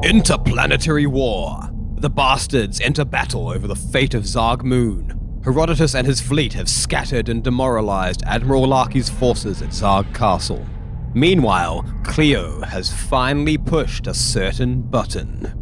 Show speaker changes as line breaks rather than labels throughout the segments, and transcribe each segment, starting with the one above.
Interplanetary war. The bastards enter battle over the fate of Zarg Moon. Herodotus and his fleet have scattered and demoralized Admiral Larkey's forces at Zarg Castle. Meanwhile, Cleo has finally pushed a certain button.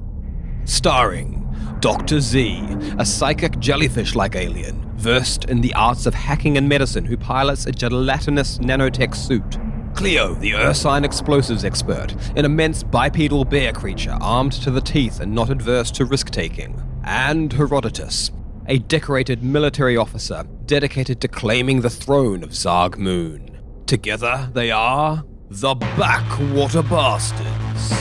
Starring Dr. Z, a psychic jellyfish-like alien, versed in the arts of hacking and medicine who pilots a gelatinous nanotech suit. Cleo, the ursine explosives expert, an immense bipedal bear creature armed to the teeth and not adverse to risk-taking. And Herodotus, a decorated military officer dedicated to claiming the throne of Zarg Moon. Together, they are the Backwater Bastards.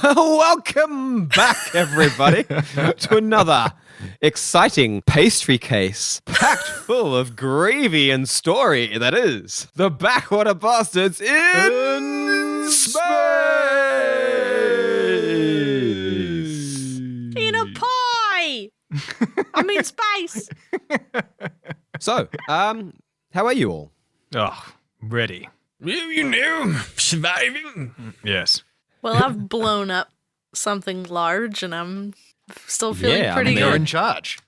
Welcome back, everybody, to another exciting pastry case packed full of gravy and story that is the Backwater Bastards in space!
In a pie! I'm in space!
So, how are you all?
Oh, ready.
You know, surviving.
Yes.
Well, I've blown up something large and I'm still feeling pretty
You're
good.
in charge.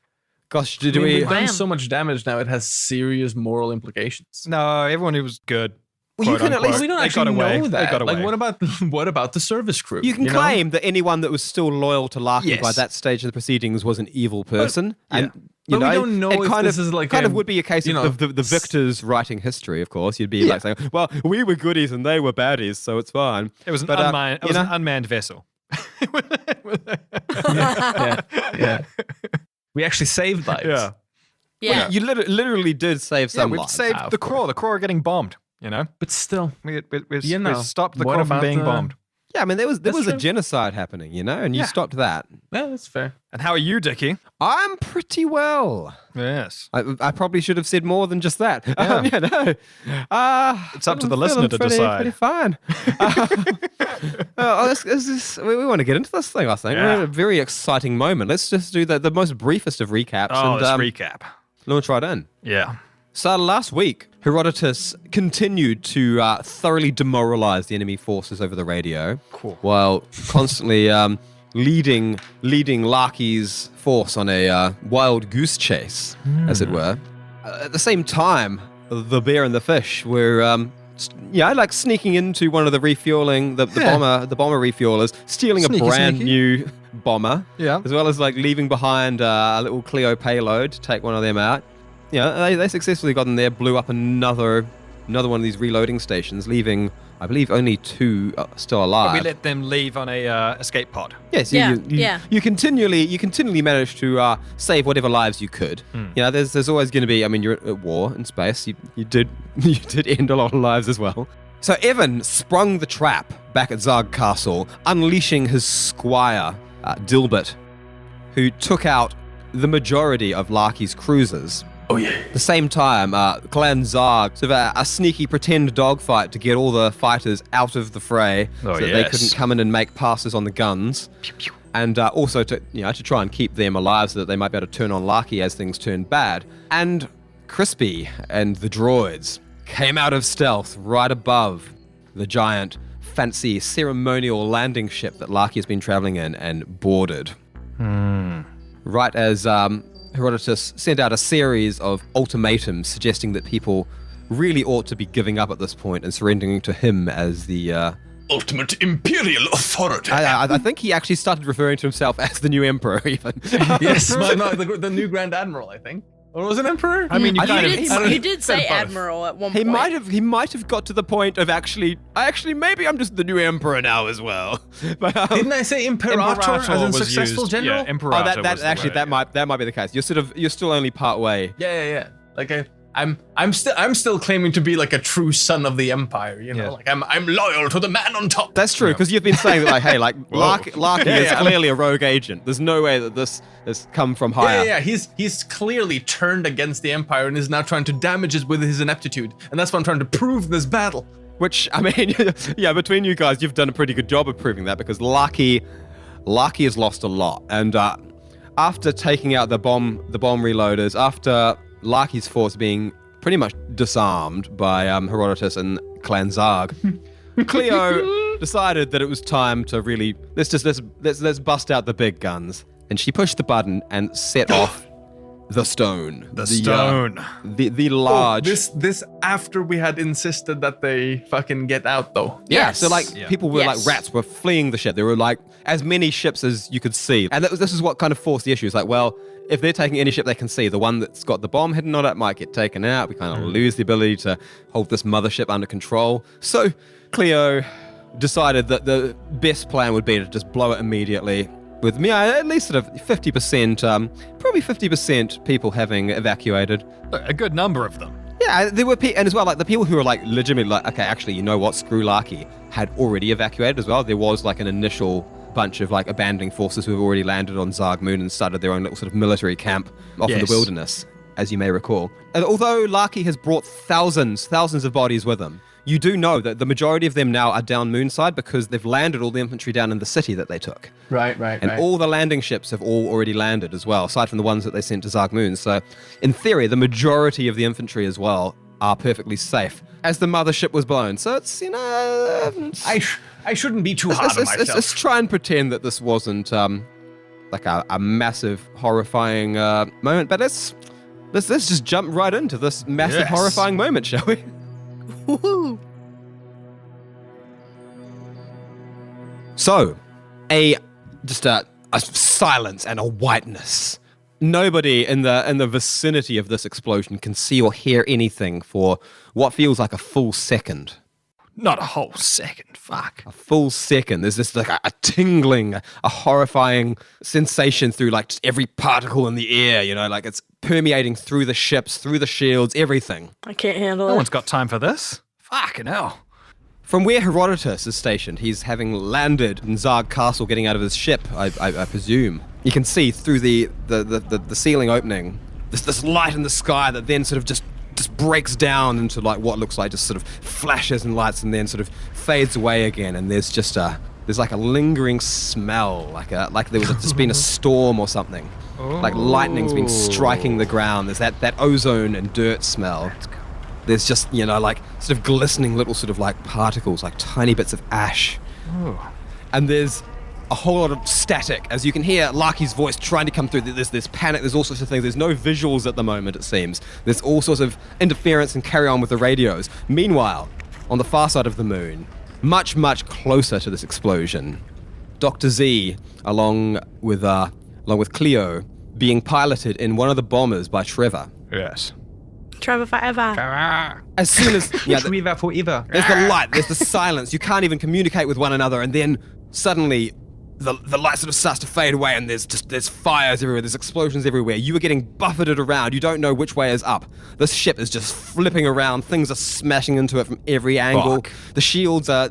Gosh,
We've
I
done
am.
so much damage now, it has serious moral implications.
No, everyone who was good.
Well, you
quote
can at least-
unquote,
We don't
they
actually
got away.
know that.
They got away.
Like, what about the service crew?
You can
know?
claim that anyone that was still loyal to Larkey
Yes.
by that stage of the proceedings was an evil person. And,
But we don't know
it
if
kind
this
of,
is like
kind
a,
of would be a case
you
of
know,
the victors writing history, of course. You'd be like saying, well, we were goodies and they were baddies, so it's fine.
It was an,
But,
unmanned,
you know-
an unmanned vessel.
yeah. We actually saved lives.
Yeah.
Yeah.
You literally did save
Yeah,
some
we've
lives.
saved
of
the Craw. The Craw are getting bombed, you know?
But still,
We
You know,
stopped the
what
Craw from
about
being
the-
bombed.
Yeah, I mean, there was
That's
a
true.
genocide happening, you know, and you
Yeah.
stopped that.
yeah, that's fair.
And how are you, Dickie?
I'm pretty well.
Yes.
I probably should have said more than just that.
Yeah.
It's
up to the listener to decide.
Pretty fine. We want to get into this thing, I think. We're
Yeah.
at a very exciting moment. Let's just do the most briefest of recaps
Oh,
and
let's recap.
launch right in.
Yeah.
So last week, Herodotus continued to thoroughly demoralize the enemy forces over the radio,
Cool.
while constantly leading Larkey's force on a wild goose chase, as it were. At the same time, the bear and the fish were, like sneaking into one of the refueling, the bomber refuelers, stealing a brand new bomber,
Yeah.
as well as like leaving behind a little Cleo payload to take one of them out. Yeah, they successfully got in there, blew up another one of these reloading stations, leaving, I believe, only two still alive.
We let them leave on a escape pod.
Yes,
Yeah,
you
yeah.
you continually manage to save whatever lives you could. You know, there's always going to be. I mean, you're at war in space. You did end a lot of lives as well. So Evan sprung the trap back at Zarg Castle, unleashing his squire Dilbert, who took out the majority of Larkey's cruisers.
Oh yeah.
At the same time, Clan Zarg, sort of a sneaky pretend dogfight to get all the fighters out of the fray,
Oh,
so that they
yes.
couldn't come in and make passes on the guns, and also to try and keep them alive so that they might be able to turn on Larkey as things turned bad. And Crispy and the droids came out of stealth right above the giant, fancy ceremonial landing ship that Larkey has been traveling in and boarded. Right as Herodotus sent out a series of ultimatums suggesting that people really ought to be giving up at this point and surrendering to him as the...
Ultimate imperial authority.
I think he actually started referring to himself as the new emperor, even.
Yes, the new Grand Admiral, I think. Or was it Emperor?
I mean, you kind of...
You did say
both.
Admiral at one
He
point.
might have got to the point of actually maybe I'm just the new emperor now as well. But,
Didn't I say Imperator as in
was
successful
used,
general?
Yeah, Imperator
that
was the
actually
word,
that might be the case. You're still only part way.
Yeah. Like I'm still claiming to be like a true son of the Empire, you know?
Yeah.
Like I'm loyal to the man on top.
That's true, because you've been saying that, like, hey, like, Larkey is
Yeah.
clearly a rogue agent. There's no way that this has come from higher.
Yeah. He's clearly turned against the Empire and is now trying to damage it with his ineptitude. And that's what I'm trying to prove in this battle.
Which, I mean, yeah, between you guys, you've done a pretty good job of proving that, because Larkey has lost a lot. And after taking out the bomb reloaders, after Larkey's force being pretty much disarmed by Herodotus and Clan Zarg, Cleo decided that it was time to really let's bust out the big guns. And she pushed the button and set off the stone.
The stone.
The large.
This after we had insisted that they fucking get out, though.
Yeah,
Yes.
so like people were like
Yes.
rats were fleeing the ship. There were like as many ships as you could see. And this is what kind of forced the issue. It's like, well, if they're taking any ship they can see, the one that's got the bomb hidden on it might get taken out. We kind of lose the ability to hold this mothership under control. So Cleo decided that the best plan would be to just blow it immediately. With at least sort of 50%, probably 50% people having evacuated.
A good number of them.
Yeah, there were and as well, like the people who were like legitimately like, okay, actually, you know what, screw Larkey, had already evacuated as well. There was like an initial bunch of like abandoning forces who have already landed on Zarg Moon and started their own little sort of military camp off in the
Yes.
wilderness, as you may recall. And although Larkey has brought thousands of bodies with him, you do know that the majority of them now are down Moonside because they've landed all the infantry down in the city that they took.
Right.
And all the landing ships have all already landed as well, aside from the ones that they sent to Zarg Moon. So, in theory, the majority of the infantry as well are perfectly safe as the mothership was blown. So it's, you know...
I shouldn't be too hard on myself.
Let's try and pretend that this wasn't like a massive, horrifying moment. But let's just jump right into this massive,
Yes.
horrifying moment, shall we?
Woohoo!
So, just a silence and a whiteness. Nobody in the vicinity of this explosion can see or hear anything for what feels like a full second.
Not a whole second. Fuck.
A full second. There's this like a tingling, a horrifying sensation through like just every particle in the air, you know, like it's permeating through the ships, through the shields, everything.
I can't handle
No
it.
one's got time for this. Fucking hell.
From where Herodotus is stationed, he's having landed in Zarg Castle, getting out of his ship, I presume. You can see through the ceiling opening, this light in the sky that then sort of just breaks down into like what looks like just sort of flashes and lights and then sort of fades away again. And there's just there's like a lingering smell, like there was just been a storm or something. Like lightning's been striking the ground. There's that ozone and dirt smell. There's just, you know, like sort of glistening little sort of like particles, like tiny bits of ash. And there's a whole lot of static, as you can hear Larkey's voice trying to come through. There's panic, there's all sorts of things. There's no visuals at the moment, it seems. There's all sorts of interference and carry on with the radios. Meanwhile, on the far side of the moon, much, much closer to this explosion, Dr. Z, along with Cleo, being piloted in one of the bombers by Trevor.
Yes.
Trevor forever.
As soon as
Forever, forever.
there's the light, there's the silence, you can't even communicate with one another, and then suddenly the light sort of starts to fade away and there's fires everywhere, there's explosions everywhere. You are getting buffeted around, you don't know which way is up. This ship is just flipping around, things are smashing into it from every angle.
Fuck.
The shields are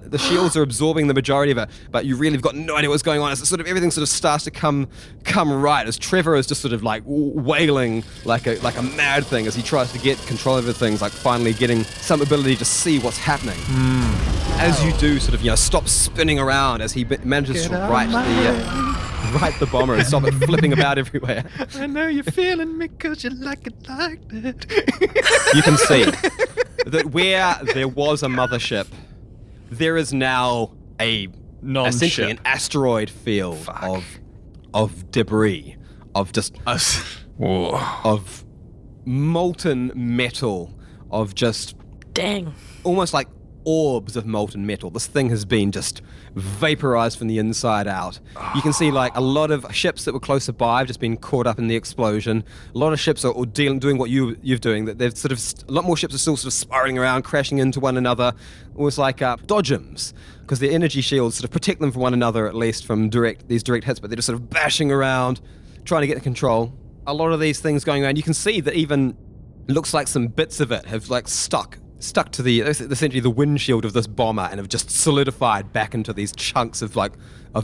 absorbing the majority of it, but you really have got no idea what's going on. As sort of everything sort of starts to come right as Trevor is just sort of like wailing like a mad thing as he tries to get control over things, like finally getting some ability to see what's happening. As you do, sort of, you know, stop spinning around as he manages to right the bomber and stop it flipping about everywhere.
I know you're feeling me because you like it like that.
You can see that where there was a mothership, there is now essentially an asteroid field of debris, of just of molten metal, of just
Dang.
almost like orbs of molten metal. This thing has been just vaporized from the inside out. You can see like a lot of ships that were closer by have just been caught up in the explosion. A lot of ships are doing what you're doing. That they've sort of a lot more ships are still sort of spiraling around, crashing into one another, almost like dodgems, because their energy shields sort of protect them from one another, at least from these direct hits. But they're just sort of bashing around, trying to get control. A lot of these things going around. You can see that even It looks like some bits of it have like stuck to essentially the windshield of this bomber and have just solidified back into these chunks of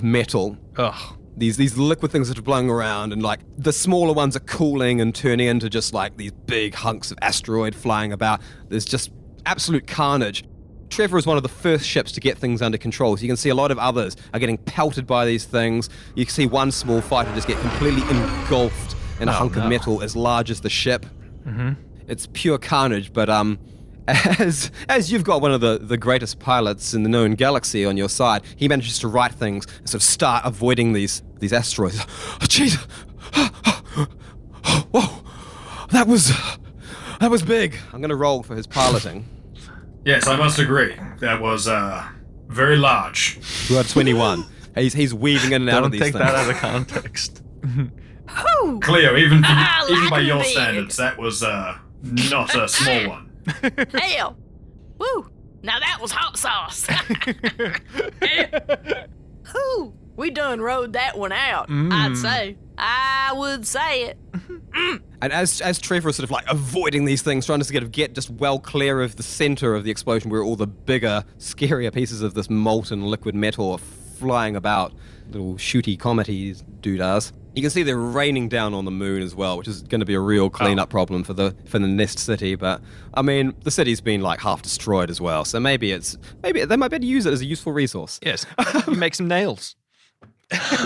metal.
Ugh.
These liquid things that are blowing around, and like the smaller ones are cooling and turning into just like these big hunks of asteroid flying about. There's just absolute carnage. Trevor is one of the first ships to get things under control, so you can see a lot of others are getting pelted by these things. You can see one small fighter just get completely engulfed in a hunk of metal as large as the ship.
Mm-hmm.
It's pure carnage, but as you've got one of the greatest pilots in the known galaxy on your side, he manages to right things and sort of start avoiding these asteroids. Oh, jeez! Whoa! That was big. I'm going to roll for his piloting.
Yes, I must agree. That was very large.
You are 21. He's weaving in and out of these things.
Don't take that out of context.
Whew.
Cleo, even
like
by your
big.
standards, that was not a small one.
Hell. Woo. Now that was hot sauce. Whew. We done rode that one out, I'd say. I would say it.
And as Trevor is sort of like avoiding these things, trying to get just well clear of the center of the explosion where all the bigger, scarier pieces of this molten liquid metal are flying about, little shooty comety doodads. You can see they're raining down on the moon as well, which is going to be a real cleanup problem for the Nest City. But I mean, the city's been like half destroyed as well, so maybe they might be able to use it as a useful resource.
Yes. You make some nails.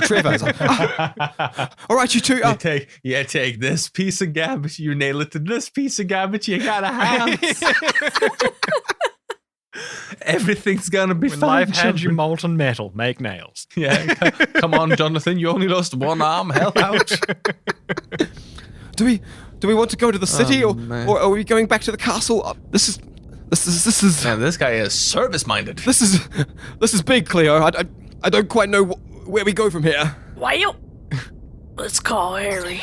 Trevor's like, all right, you two.
Take this piece of garbage, you nail it to this piece of garbage, you got a house. Everything's gonna be
When
fine.
life hands you
children.
molten metal, make nails.
Yeah, come on, Jonathan. You only lost one arm. Help out.
Do we want to go to the city, or are we going back to the castle? This is
Man, this guy is service-minded.
this is big, Cleo. I don't quite know where we go from here.
Well, let's call Harry.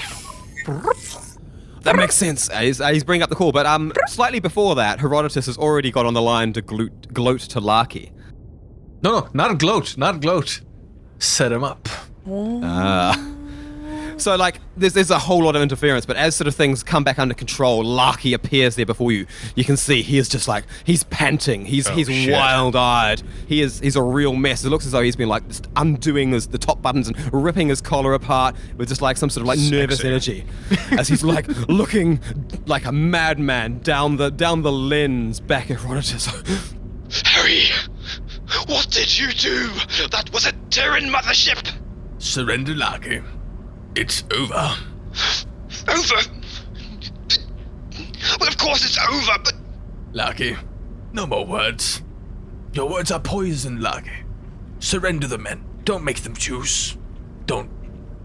That makes sense. He's bringing up the call, but slightly before that, Herodotus has already got on the line to gloat to Larkey.
No, not a gloat. Set him up.
So like, there's a whole lot of interference, but as sort of things come back under control, Larkey appears there before you. You can see he is just like, he's panting, he's wild-eyed. He's a real mess. It looks as though he's been like just undoing the top buttons and ripping his collar apart with just like some sort of like nervous energy, as he's like looking like a madman down the lens back at Herodotus.
Harry, what did you do? That was a Terran mothership.
Surrender, Larkey. It's over.
Over? Well, of course it's over, but...
Larkey, no more words. Your words are poison, Larkey. Surrender the men. Don't make them choose. Don't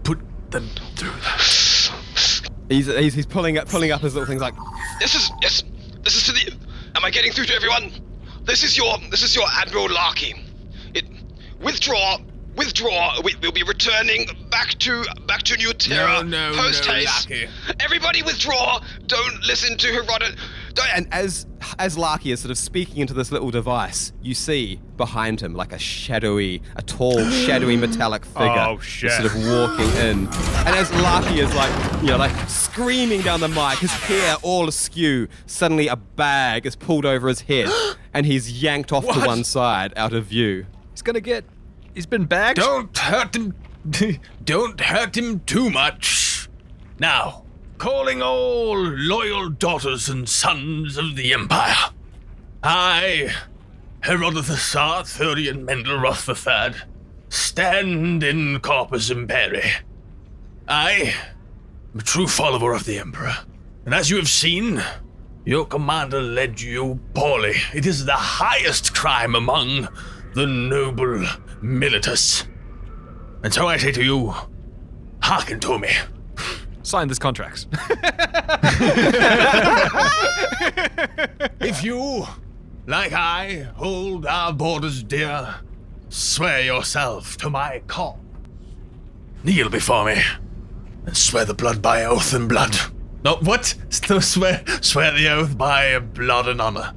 put them through that.
He's pulling up his little things like,
This is to the... Am I getting through to everyone? This is your Admiral Larkey. Withdraw. We'll be returning back to New Terra.
No,
post-haste.
Larkey.
Everybody withdraw. Don't listen to Herodotus.
and as Larkey is sort of speaking into this little device, you see behind him like a tall, shadowy metallic figure
Oh, shit.
sort of walking in. And as Larkey is like screaming down the mic, his hair all askew, suddenly a bag is pulled over his head and he's yanked off to one side out of view.
He's been bagged?
Don't hurt him. Don't hurt him too much. Now, calling all loyal daughters and sons of the Empire. I, Herodotus Arthurion Mendleroth III, stand in Corpus Imperi. I am a true follower of the Emperor, and as you have seen, your commander led you poorly. It is the highest crime among the noble militus. And so I say to you, hearken to me.
Sign this contract.
If you, like I, hold our borders dear, swear yourself to my call. Kneel before me, and swear the blood by oath and blood. No, what? Still swear the oath by blood and honor.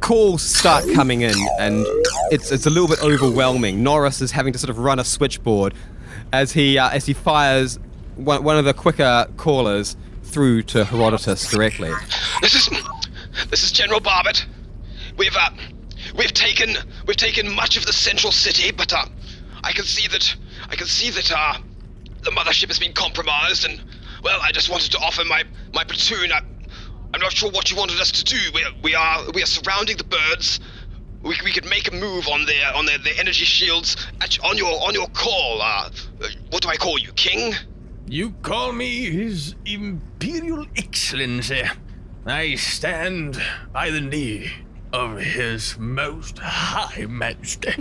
Calls start coming in, and it's a little bit overwhelming. Norris is having to sort of run a switchboard as he fires one of the quicker callers through to Herodotus directly.
This is General Barbet. We've taken much of the central city, but I can see that the mothership has been compromised, and well, I just wanted to offer my platoon. I'm not sure what you wanted us to do. We are surrounding the birds. We could make a move on their energy shields on your call. What do I call you, King?
You call me His Imperial Excellency. I stand by the knee of His Most High Majesty.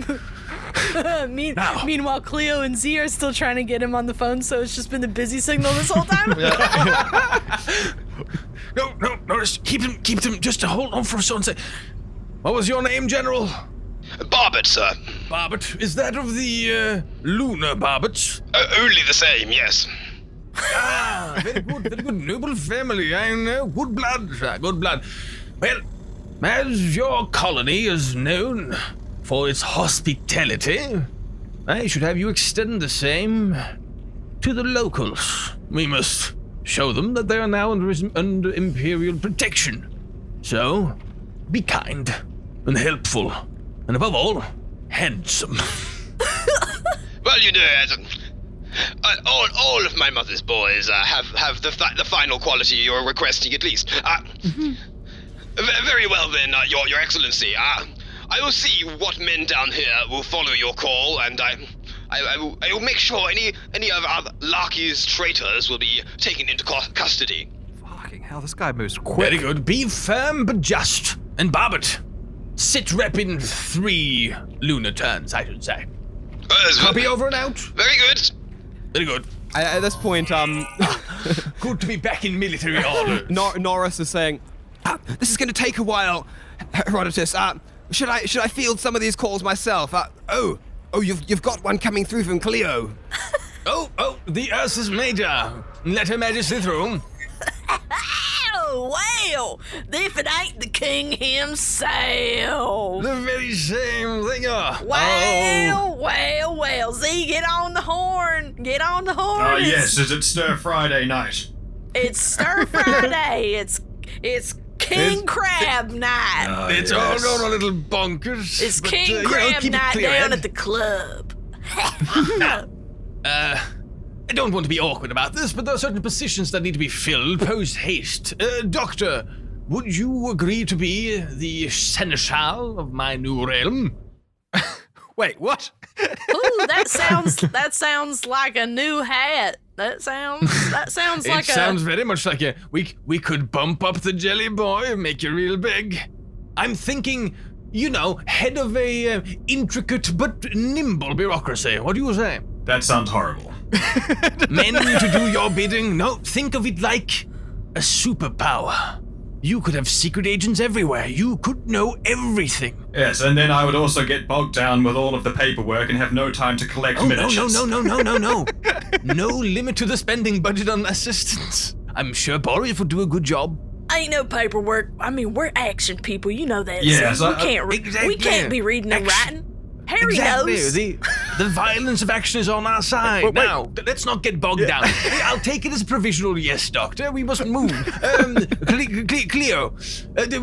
Meanwhile, Cleo and Z are still trying to get him on the phone, so it's just been the busy signal this whole time.
No, just keep them. Just hold on for a second. What was your name, General?
Barbet, sir.
Barbet. Is that of the lunar Barbets?
Only the same, yes.
Very good. Noble family, I know. Good blood, sir, good blood. Well, as your colony is known for its hospitality, I should have you extend the same to the locals. We must show them that they are now under Imperial protection. So, be kind and helpful, and above all, handsome.
Well, you know, all of my mother's boys have the final quality you're requesting, at least. Very well then, Your Excellency. I will see what men down here will follow your call, and I will make sure any of our Larkey's traitors will be taken into custody.
Fucking hell, this guy moves quick.
Very good. Be firm but just. And Barbet, sit rep in 3 lunar turns, I should say. Copy over and out.
Very good.
Very good.
At this point,
Good to be back in military order.
Norris is saying, "This is going to take a while, Herodotus. Should I field some of these calls myself? You've got one coming through from Cleo."
Oh, the Ursus Major. Let Her Majesty through.
Oh, well, if it ain't the king himself.
The very same thing.
Well, Z, get on the horn. Get on the horn.
Yes, is it Stir Friday night?
It's Stir Friday. It's King Crab Night.
It's all going a little bonkers.
It's King Crab Night down at the club.
I don't want to be awkward about this, but there are certain positions that need to be filled post-haste. Doctor, would you agree to be the seneschal of my new realm?
Wait, what?
Ooh, that sounds like a new hat. That sounds like
It sounds very much like we could bump up the jelly boy and make you real big. I'm thinking, head of a intricate but nimble bureaucracy. What do you say?
That sounds horrible.
Men to do your bidding? No, think of it like a superpower. You could have secret agents everywhere. You could know everything.
Yes, and then I would also get bogged down with all of the paperwork and have no time to collect miniatures.
No. No limit to the spending budget on assistance. I'm sure Boris would do a good job.
Ain't no paperwork. I mean, we're action people. You know that.
Yes,
we can't be reading and writing. Harry knows.
The violence of action is on our side.
Wait.
Now, let's not get bogged down. I'll take it as a provisional yes, Doctor. We must move. Cleo,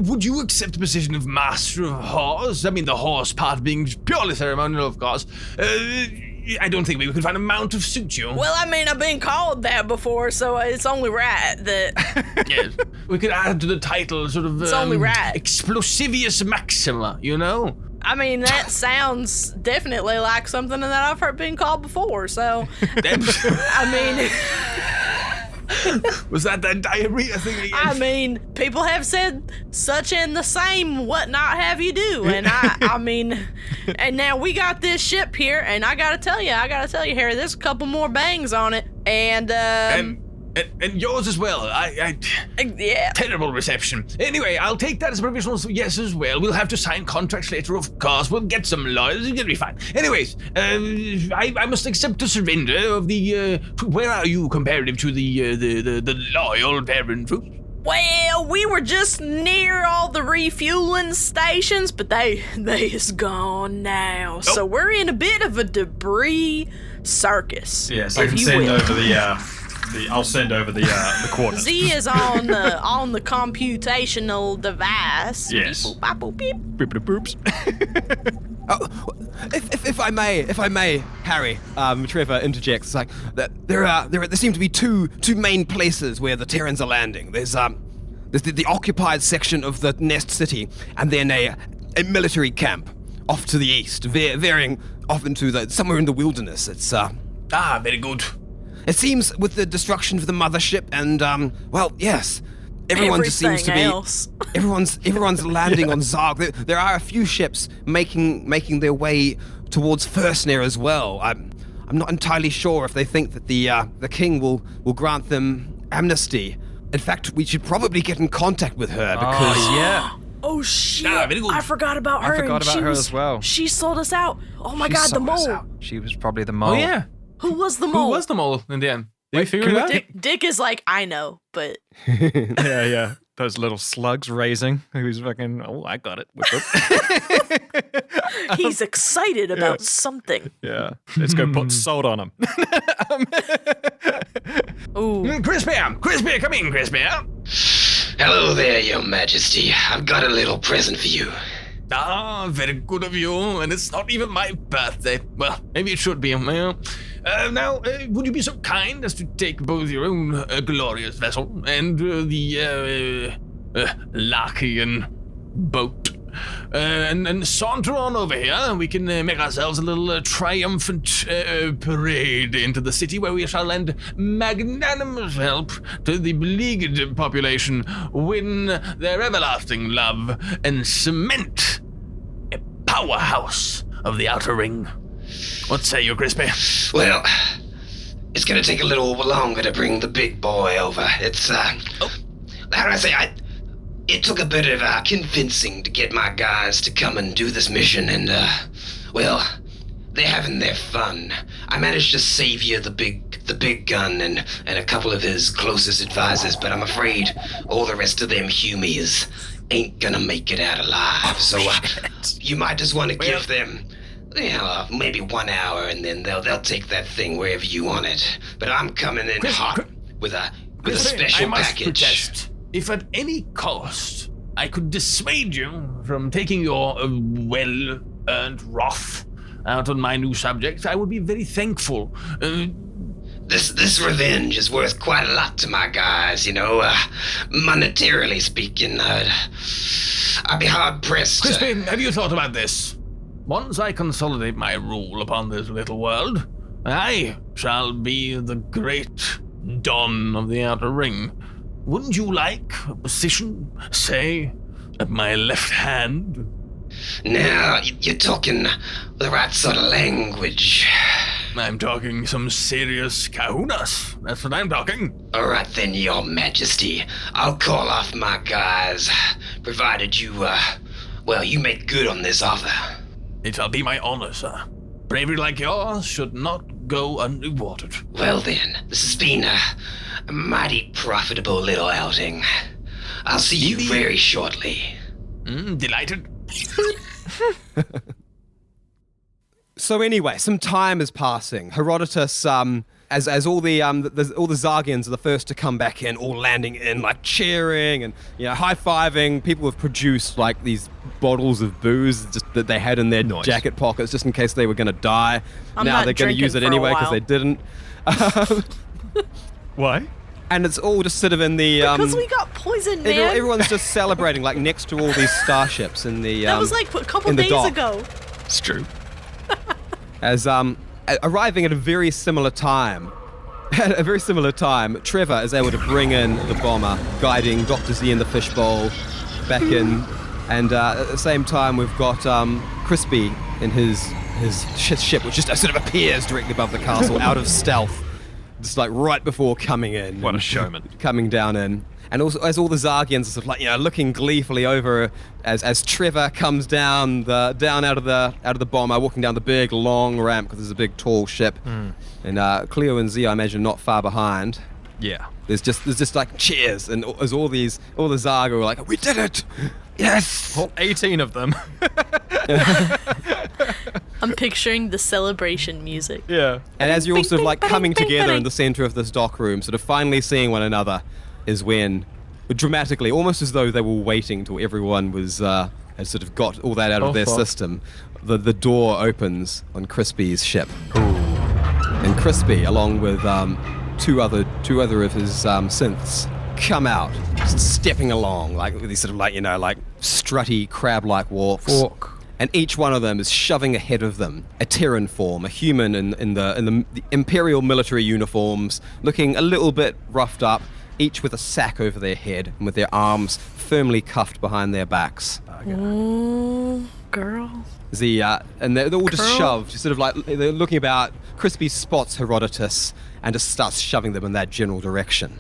would you accept the position of Master of Horse? I mean, the horse part being purely ceremonial, of course. I don't think we could find a mount to suit you.
Well, I mean, I've been called that before, so it's only right that...
Yes. We could add to the title sort of...
It's only right.
Explosivius Maxima,
I mean, that sounds definitely like something that I've heard being called before, so... I mean...
Was that diarrhea thing again?
I mean, people have said such and the same what not have you do, and I mean, and now we got this ship here, and I gotta tell you, Harry, there's a couple more bangs on it, and
yours as well.
Yeah.
Terrible reception. Anyway, I'll take that as a provisional yes as well. We'll have to sign contracts later, of course. We'll get some lawyers. It'll be fine. Anyways, I must accept the surrender of the. Where are you comparative to the loyal Baron troops?
Well, we were just near all the refueling stations, but they is gone now. So we're in a bit of a debris circus.
Yes, I can send over the I'll send over the coordinates.
Z is on the computational device.
Yes.
Beep, boop, bop, boop, beep.
Boops.
Oh, if I may, Harry, Trevor interjects. It's like there seem to be two main places where the Terrans are landing. There's the occupied section of the Nest City, and then a military camp off to the east, veering off into somewhere in the wilderness. It's
very good.
It seems with the destruction of the mothership and well, yes. Everyone just seems to be.
Else.
Everyone's landing on Zarg. There are a few ships making their way towards Firstnir as well. I'm not entirely sure if they think that the king will grant them amnesty. In fact, we should probably get in contact with her because
Yeah.
Oh shit!
very good.
I forgot about her.
I forgot
and
about her as well.
She sold us out. Oh my
She
god, the
sold us
mole.
out. She was probably the mole.
Oh yeah.
Who was the
Who
mole?
was the mole in the end? Did we figure it out?
Dick is like, I know, but
Yeah. Those little slugs raising. Who's fucking, oh, I got it. Whip, whip.
he's excited about something.
Yeah. Let's go put salt on him.
Ooh.
Crispy, come in, Crispy.
Hello there, Your Majesty. I've got a little present for you.
Ah, very good of you, and it's not even my birthday. Well, maybe it should be. Now, would you be so kind as to take both your own glorious vessel and the Larkian boat, and saunter on over here? We can make ourselves a little triumphant parade into the city where we shall lend magnanimous help to the beleaguered population, win their everlasting love, and cement a powerhouse of the Outer Ring. What say you, Crispy?
Well, it's gonna take a little longer to bring the big boy over. It's, how do I say, it took a bit of convincing to get my guys to come and do this mission, and, well, they're having their fun. I managed to save you the big gun and a couple of his closest advisors, but I'm afraid all the rest of them humies ain't gonna make it out alive. So, you might just want to give them, maybe 1 hour, and then they'll take that thing wherever you want it. But I'm coming in hot with a special
I must
package.
protest. If at any cost I could dissuade you from taking your well-earned wrath out on my new subject, I would be very thankful.
This revenge is worth quite a lot to my guys, monetarily speaking. I'd be hard-pressed.
Crispin, have you thought about this? Once I consolidate my rule upon this little world, I shall be the great Don of the Outer Ring. Wouldn't you like a position, say, at my left hand?
Now, you're talking the right sort of language.
I'm talking some serious kahunas. That's what I'm talking.
All right then, Your Majesty. I'll call off my guys, provided you, you make good on this offer.
It shall be my honor, sir. Bravery like yours should not go unrewarded.
Well then, this has been a mighty profitable little outing. I'll see you very shortly.
Delighted.
So anyway, some time is passing. Herodotus, as all the Zargians are the first to come back in, all landing in, like cheering and high-fiving. People have produced like these bottles of booze just that they had in their jacket pockets just in case they were going to die.
I'm
now
not
they're going to use it
drinking for a
anyway because
while.
they didn't.
Why?
And it's all just sort of in the
Because we got poisoned, man.
everyone's just celebrating like next to all these starships in the
that was like a couple
in the
days
dock.
ago.
It's true.
As arriving at a very similar time, Trevor is able to bring in the bomber, guiding Dr. Z in the fishbowl back in, and at the same time we've got Crispy in his ship, which just sort of appears directly above the castle, out of stealth, just like right before coming in.
What a showman.
Coming down in. And also, as all the Zargians are sort of like, looking gleefully over as Trevor comes down out of the bomber, walking down the big long ramp because there's a big tall ship, and Cleo and Z, I imagine, not far behind.
Yeah.
There's just like cheers, and as all the Zarg are like, we did it, yes,
All 18 of them.
I'm picturing the celebration music.
Yeah.
And as you're all sort of like
bing,
coming
bing,
together
bing.
in the center of this dock room, sort of finally seeing one another, is when, dramatically, almost as though they were waiting till everyone was had sort of got all that out of their system, the door opens on Crispy's ship. And Crispy, along with two other of his synths, come out, just stepping along like with these sort of like strutty crab-like walks. And each one of them is shoving ahead of them a Terran form, a human in the Imperial military uniforms, looking a little bit roughed up, each with a sack over their head and with their arms firmly cuffed behind their backs.
Ooh, girl.
And they're all just
Girl.
shoved, sort of like they're looking about. Crispy spots Herodotus and just starts shoving them in that general direction.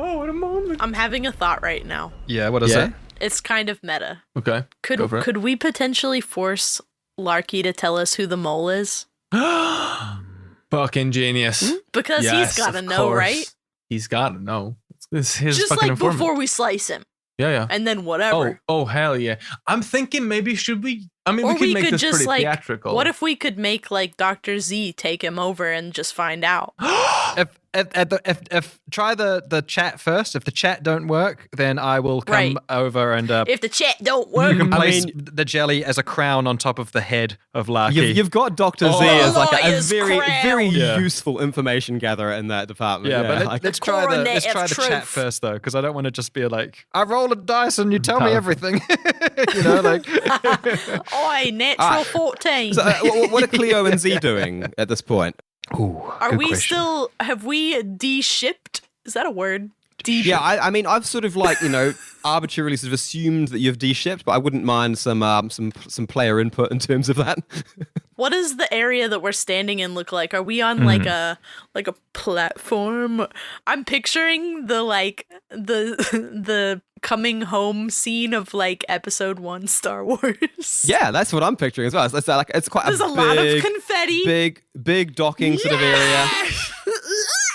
I'm having a thought right now.
Yeah, what is it?
It's kind of meta.
Okay. Go for it.
Could we potentially force Larkey to tell us who the mole is?
Fucking genius.
Because
Yes,
he's got to
of
know,
course.
right?
He's got to know. It's his
Just
fucking
like
informant.
before we slice him,
Yeah.
and then whatever.
Oh, hell yeah. I'm thinking maybe should we... I mean,
Or
we could make this
just
pretty
like,
theatrical.
what if we could make like Dr. Z take him over and just find out?
If try the chat first. If the chat don't work, then I will come
Right.
over and
If the chat don't work,
you can place
mean-
the jelly as a crown on top of the head of Larky.
You've got Dr. Z
Oh.
as like a
Lawyer's
very,
crown.
very
Yeah.
useful information gatherer in that department.
yeah, but
like-
let's try the
coronet of
chat
truth.
first though, because I don't want to just be like, I roll a dice and you tell me
No.
everything. You know, like
oi, natural 14.
So, what are Cleo and Z doing at this point?
Are we still, have we de-shipped? Is that a word?
Yeah, I mean, I've sort of like, arbitrarily sort of assumed that you've de-shipped, but I wouldn't mind some player input in terms of that.
What does the area that we're standing in look like? Are we on like a platform? I'm picturing the coming home scene of like episode 1 Star Wars.
Yeah, that's what I'm picturing as well. It's quite
There's a lot of confetti.
big docking sort of area.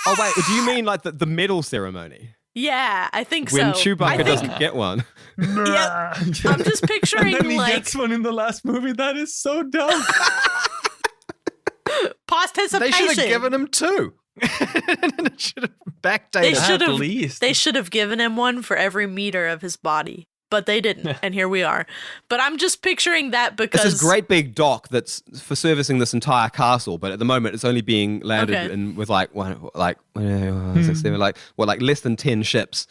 Oh wait, do you mean like the medal ceremony
Yeah, I think
when
so.
Chewbacca
I think-
doesn't get one?
Yep. I'm just picturing
And then he
like
gets one in the last movie. That is so dumb.
participation.
they should have given him 2. Should have backdated.
They should
At
have.
least.
They should have given him one for every meter of his body, but they didn't, and here we are. But I'm just picturing that because
It's this great big dock that's for servicing this entire castle, but at the moment it's only being landed
Okay.
in with like less than 10 ships.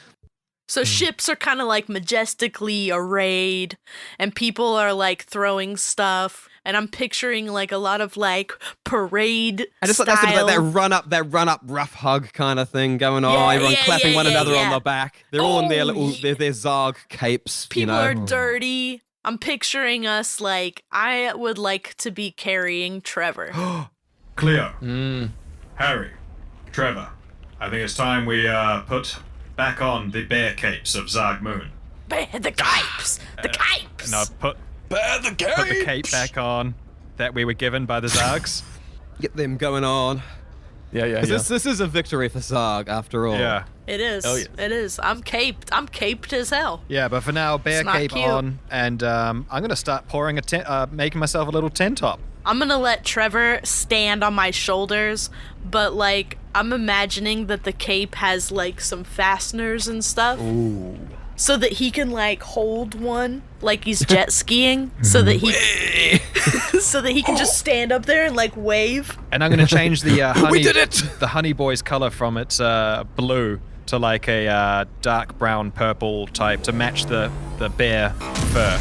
So ships are kind of like majestically arrayed, and people are like throwing stuff. And I'm picturing like a lot of like parade
And it's like
style.
that sort of like that run up rough hug kind of thing going on.
Yeah,
Everyone
yeah,
clapping
yeah,
one
yeah,
another on
yeah.
the back. They're all in their
Oh,
little
yeah.
their Zarg capes.
People
you know.
are dirty. I'm picturing us like I would like to be carrying Trevor.
Cleo, Harry, Trevor, I think it's time we put back on the bear capes of Zarg Moon.
The capes, the capes.
No, put the cape back on that we were given by the Zargs.
Get them going on.
Yeah.
'Cause this is a victory for Zarg after all.
Yeah.
It is.
Oh, yeah.
It is. I'm caped. I'm caped as hell.
Yeah, but for now, bear
It's not
cape
cute.
on, and I'm gonna start pouring making myself a little tent top.
I'm gonna let Trevor stand on my shoulders, but like I'm imagining that the cape has like some fasteners and stuff.
Ooh.
So that he can like hold one like he's jet skiing, so that he can just stand up there and like wave.
And I'm gonna change the honey.
did it!
The honey boy's color from its blue to like a dark brown purple type to match the bear fur.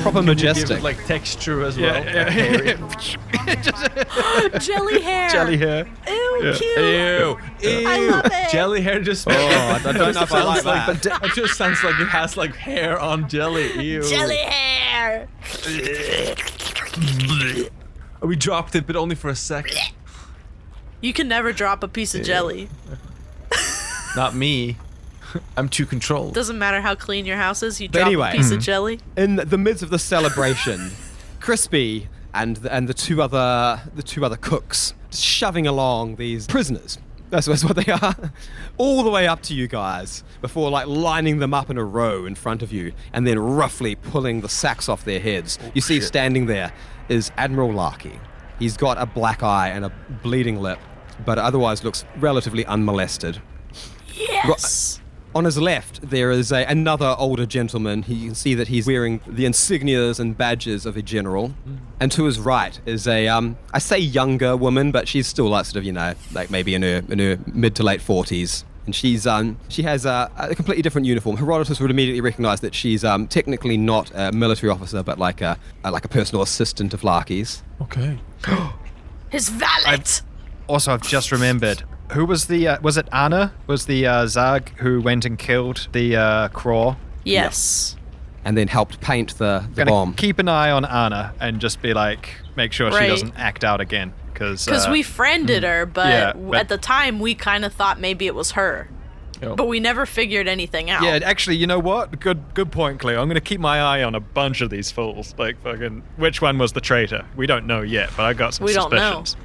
Proper
Give
majestic.
it, like texture as well.
Jelly hair.
Jelly hair.
Ew, cute.
Ew.
I love it.
Jelly hair just.
Oh, I don't know if I like
sounds
that.
it just sounds like it has like hair on jelly. Ew.
Jelly hair.
We dropped it, but only for a second.
You can never drop a piece of jelly.
Not me. I'm too controlled.
Doesn't matter how clean your house is, you
But
drop
anyway.
a piece of jelly.
In the midst of the celebration, Crispy and the two other cooks just shoving along these prisoners. That's what they are. All the way up to you guys before like lining them up in a row in front of you and then roughly pulling the sacks off their heads. You see standing there is Admiral Larkey. He's got a black eye and a bleeding lip, but otherwise looks relatively unmolested.
Yes!
On his left, there is another older gentleman. You can see that he's wearing the insignias and badges of a general. And to his right is I say younger woman, but she's still like sort of, like maybe in her mid to late 40s. And she has a completely different uniform. Herodotus would immediately recognize that she's technically not a military officer, but like a personal assistant of Larkey's.
Okay.
His valet!
Also, I've just remembered. Who was was it Anna? Was the Zarg who went and killed the Craw?
Yes.
And then helped paint the
Gonna
bomb.
keep an eye on Anna and just be like, make sure she
Right.
doesn't act out again. Because
we friended her, but
yeah, but-
at the time we kind of thought maybe it was her.
Yep.
But we never figured anything out.
Yeah, actually, you know what? Good point, Cleo. I'm going to keep my eye on a bunch of these fools. Like, fucking, which one was the traitor? We don't know yet, but I got some
We don't know.
suspicions.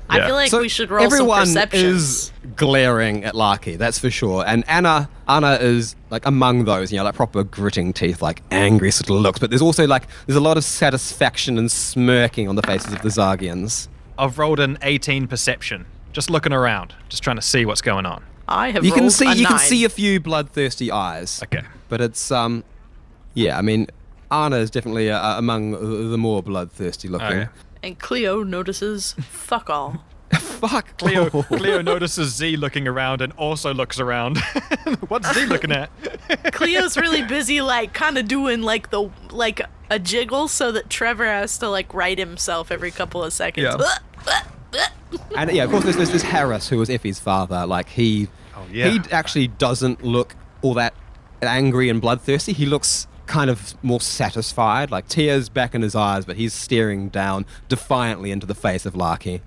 I
Yeah.
feel like
So
we should roll some
everyone
perceptions.
is glaring at Larkey, that's for sure. And Anna is like among those, like proper gritting teeth, like angry sort of looks. But there's also there's a lot of satisfaction and smirking on the faces of the Zargians.
I've rolled an 18 perception. Just looking around, just trying to see what's going on.
I have
You can
rolled
see
a
you
9.
can see a few bloodthirsty eyes.
Okay.
But it's yeah, I mean, Anna is definitely among the more bloodthirsty looking.
Okay.
And Cleo notices fuck all.
Fuck.
Cleo notices Z looking around and also looks around. What's Z looking at?
Cleo's really busy, like, kind of doing, like, a jiggle so that Trevor has to, like, right himself every couple of seconds.
Yeah.
And yeah, of course, there's this Harris who was Effie's father. Like he actually doesn't look all that angry and bloodthirsty. He looks kind of more satisfied, like tears back in his eyes, but he's staring down defiantly into the face of Larkey.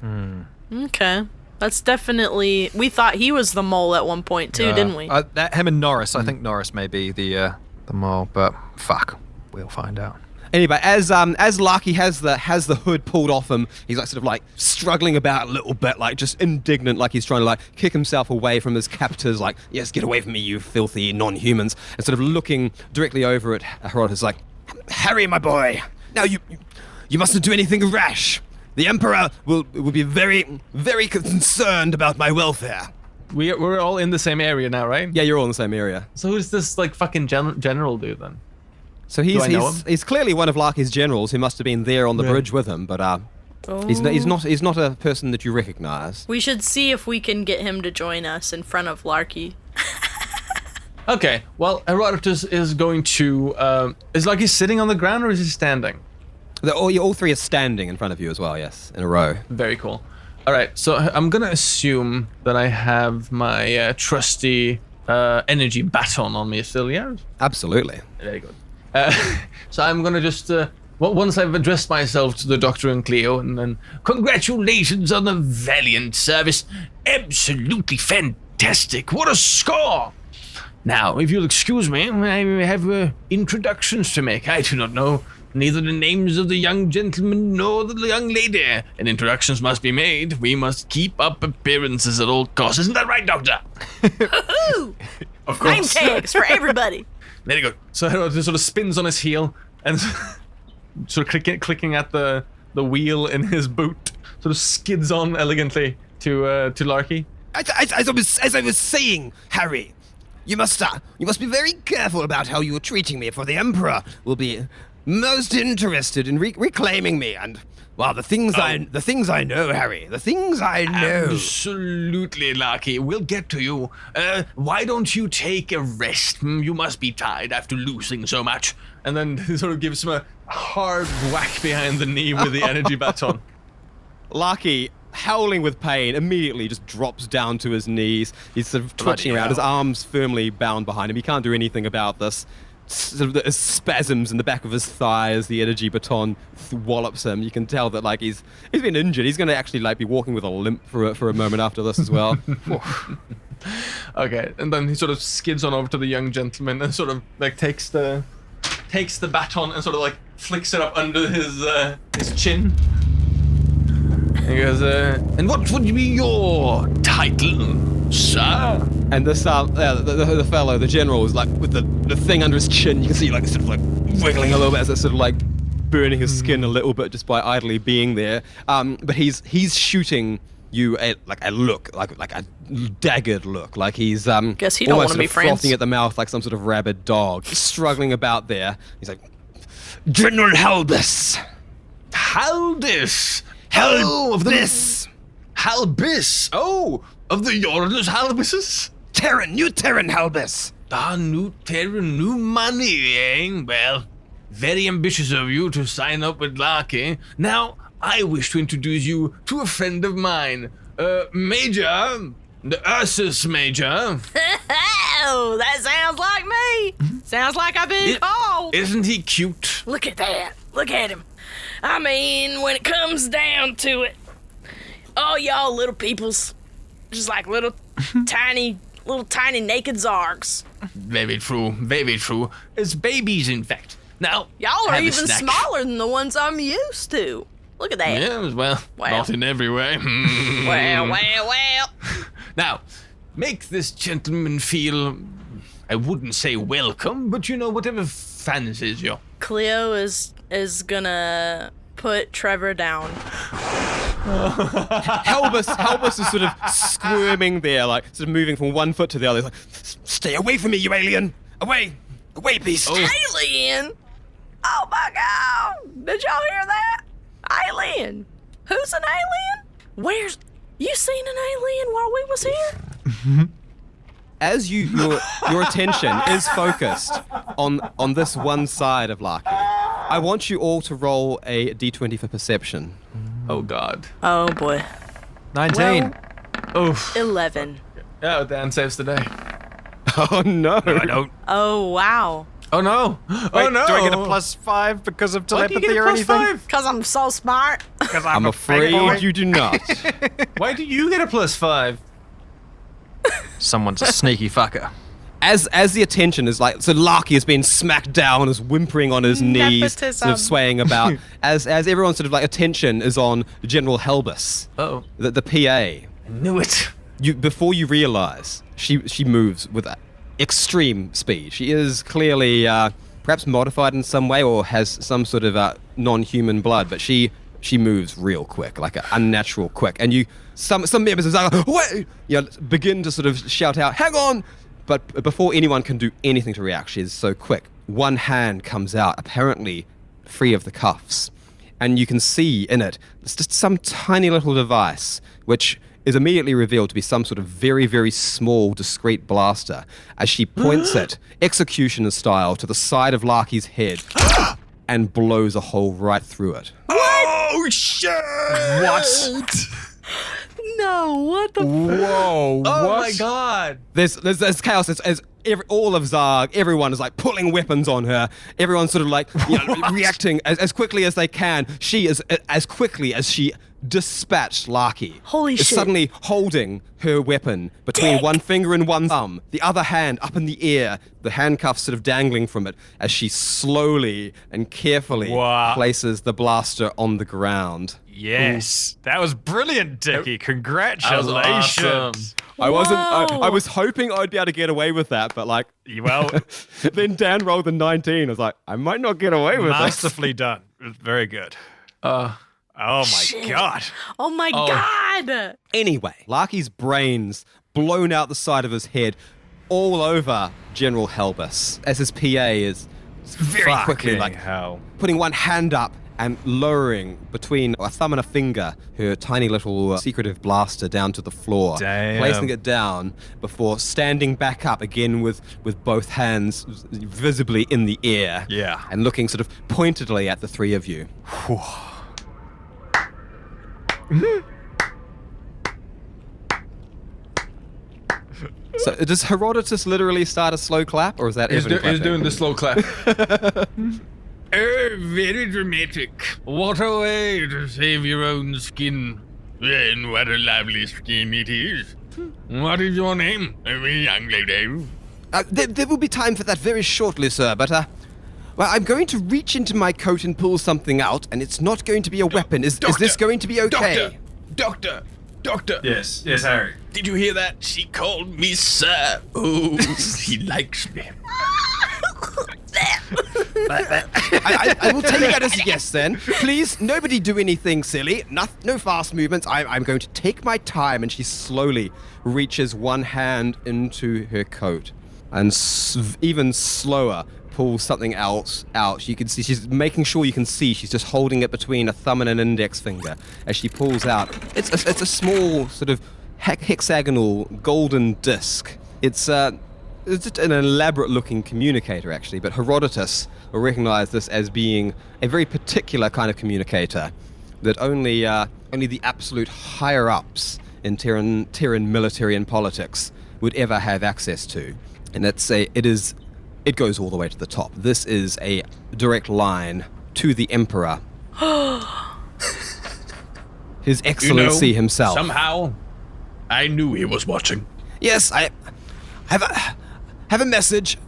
Okay. That's definitely... We thought he was the mole at one point, too, didn't we?
Him and Norris. I think Norris may be the mole, but fuck, we'll find out.
Anyway, as Larkey has the hood pulled off him, he's like sort of like struggling about a little bit, like just indignant, like he's trying to like kick himself away from his captors, like, yes, get away from me, you filthy non-humans, and sort of looking directly over at Herodotus, like, Harry, my boy, now you mustn't do anything rash. The Emperor will be very, very concerned about my welfare.
We're all in the same area now, right?
Yeah, you're all in the same area.
So who's this like fucking general dude then?
So
Do I know him?
he's clearly one of Larkey's generals who must have been there on the
Yeah.
bridge with him, but he's not a person that you recognize.
We should see if we can get him to join us in front of Larkey.
Okay, well, Herodotus is going to... is like he's sitting on the ground or is he standing?
All three are standing in front of you as well, yes, in a row.
Very cool. All right, so I'm going to assume that I have my trusty energy baton on me still, yeah?
Absolutely.
Very good. So I'm going to just... once I've addressed myself to the Doctor and Cleo, and then congratulations on the valiant service. Absolutely fantastic. What a score! Now, if you'll excuse me, I have introductions to make. I do not know neither the names of the young gentleman nor the young lady, and introductions must be made. We must keep up appearances at all costs. Isn't that right, Doctor?
Woohoo!
Of
Name
course.
tags for everybody.
Very good. So Herodotus sort of spins on his heel and sort of clicking at the wheel in his boot, sort of skids on elegantly to Larkey.
As I was saying, Harry, you must be very careful about how you are treating me, for the Emperor will be most interested in reclaiming me. And well, the things I know, Harry, the things I know.
Absolutely, Larkey. We'll get to you. Why don't you take a rest? You must be tired after losing so much. And then he sort of gives him a hard whack behind the knee with the energy baton.
Larkey, howling with pain, immediately just drops down to his knees. He's sort of twitching
Bloody
around, his
hell.
arms firmly bound behind him. He can't do anything about this. sort of the spasms in the back of his thigh as the energy baton wallops him. You can tell that like he's been injured. He's going to actually like be walking with a limp for a moment after this as well.
Okay, and then he sort of skids on over to the young gentleman and sort of like takes the baton and sort of like flicks it up under his chin. And he goes, and what would be your title, sir?
And this the fellow, the general, is like with the thing under his chin. You can see like sort of like wiggling a little bit as it's sort of like burning his skin a little bit just by idly being there. But he's shooting you a look, like a daggered look, like he's
Guess he don't
almost
wanna be
sort of
friends.
frothing at the mouth like some sort of rabid dog, struggling about there. He's like, General Halbus.
Haldis!
Oh, of this
Halbis! Oh, of the Herodotus Halbuses?
new Terran Halbus.
New Terran, new money, eh? Well, very ambitious of you to sign up with Larkey. Now, I wish to introduce you to a friend of mine, Major, the Ursus Major.
Oh, that sounds like me. Sounds like I've been called.
Isn't he cute?
Look at that. Look at him. I mean, when it comes down to it, all y'all little peoples, just like little tiny naked Zargs.
Very true, very true. As babies, in fact. Now,
Y'all are
have a
even
snack.
smaller than the ones I'm used to. Look at that.
Yeah, well,
Wow.
not in every way.
Well.
Now, make this gentleman feel, I wouldn't say welcome, but you know, whatever fancies you.
Cleo is gonna put Trevor down.
Halbus is sort of squirming there, like sort of moving from one foot to the other. He's like, stay away from me, you alien! Away, beast!
Alien? Oh my god! Did y'all hear that? Alien? Who's an alien? You seen an alien while we was here?
As your attention is focused on this one side of Larkey, I want you all to roll a d20 for perception.
Oh, God.
Oh boy.
19.
Oof.
11.
Oh, Dan saves the day.
Oh no!
I don't.
Oh wow.
Oh, no.
Wait,
Oh, no.
do I get a +5 because of
Why do you
telepathy
get a
or
plus
anything?
5?
Cause I'm so smart.
Because
I'm
a
afraid
big boy.
you do not.
Why do you get a +5?
Someone's a sneaky fucker.
As the attention is like, so Larkey has been smacked down, is whimpering on his knees, sort
Nepotism.
of swaying about. as everyone's sort of like attention is on General Halbus,
Oh,
the PA.
I knew it.
Before you realize, she moves with extreme speed. She is clearly perhaps modified in some way or has some sort of non-human blood, but she moves real quick, like unnatural quick. And some members of Zarg, wait, begin to sort of shout out, hang on! But before anyone can do anything to react, she is so quick. One hand comes out, apparently free of the cuffs, and you can see in it, it's just some tiny little device, which is immediately revealed to be some sort of very, very small, discreet blaster, as she points it, executioner style, to the side of Larkey's head, and blows a hole right through it.
Oh, shit! What?
No, what the
Whoa!
Oh, my God.
There's chaos. All of Zarg, everyone is like pulling weapons on her. Everyone's sort of like reacting as quickly as they can. She is as quickly as she dispatched Larkey.
Holy
is
shit.
Suddenly holding her weapon between one finger and one thumb, the other hand up in the air, the handcuffs sort of dangling from it, as she slowly and carefully
Wow.
places the blaster on the ground.
Yes. That was brilliant, Dickie. Congratulations.
awesome.
I wasn't.
Whoa.
I was hoping I'd be able to get away with that, but like,
Well,
then Dan rolled the 19. I was like, I might not get away with this.
masterfully done. Very good. Oh my God.
Oh my god!
Anyway, Larkey's brains blown out the side of his head, all over General Halbus, as his PA is very quickly
Fucking
like
hell.
putting one hand up and lowering between a thumb and a finger her tiny little secretive blaster down to the floor,
Damn.
placing it down before standing back up again with both hands visibly in the air,
Yeah.
and looking sort of pointedly at the three of you. So So does Herodotus literally start a slow clap, or is that
He's
Evan
doing the slow clap.
Very dramatic. What a way to save your own skin. And what a lovely skin it is. What is your name, young lady?
There will be time for that very shortly, sir, but, well, I'm going to reach into my coat and pull something out, and it's not going to be a weapon. Is this going to be okay?
Doctor!
Yes, Harry.
Did you hear that? She called me sir. Oh, he likes me.
I will take that as a yes, then. Please, nobody do anything silly. No fast movements. I'm going to take my time, and she slowly reaches one hand into her coat and even slower pulls something else out. You can see she's making sure you can see she's just holding it between a thumb and an index finger as she pulls out. It's a small sort of hexagonal golden disc. It's just an elaborate-looking communicator, actually, but Herodotus will recognize this as being a very particular kind of communicator that only the absolute higher-ups in Terran military and politics would ever have access to. And it goes all the way to the top. This is a direct line to the Emperor. His Excellency himself.
Somehow, I knew he was watching.
Yes, I have a message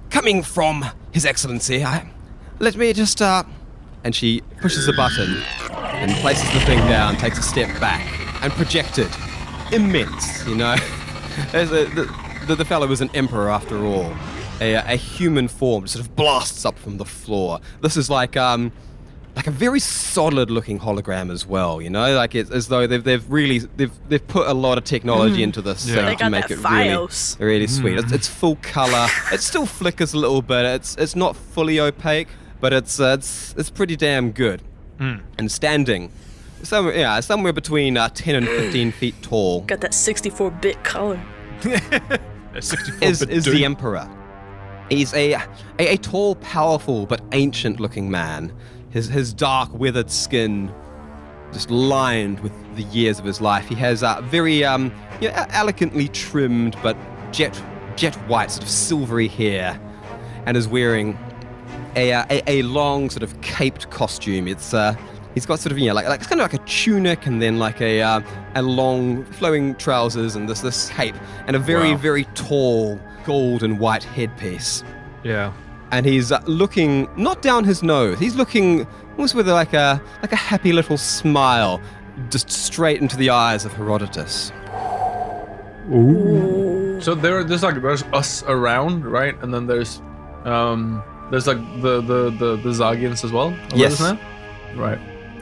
coming from His Excellency. Let me just, And she pushes the button and places the thing down, takes a step back, and projected. Immense, you know? The fellow was an emperor after all. A human form sort of blasts up from the floor. This is like a very solid-looking hologram as well, you know, like it's as though they've put a lot of technology into this thing
They
to
got
make
that
it
Fios.
really sweet. It's full color. It still flickers a little bit. It's not fully opaque, but it's pretty damn good. And standing, somewhere between 10 and 15 feet tall,
Got that 64-bit color.
is the Emperor. He's a tall, powerful, but ancient-looking man. His dark, withered skin just lined with the years of his life. He has very elegantly trimmed but jet white, sort of silvery hair, and is wearing a long sort of caped costume. He's got sort of it's kind of like a tunic and then like a long flowing trousers and this cape and a very tall gold and white headpiece.
Yeah.
And he's looking not down his nose. He's looking almost with like a happy little smile, just straight into the eyes of Herodotus.
Ooh. So there's us around, right? And then there's like the Zargians as well.
Yes.
Right.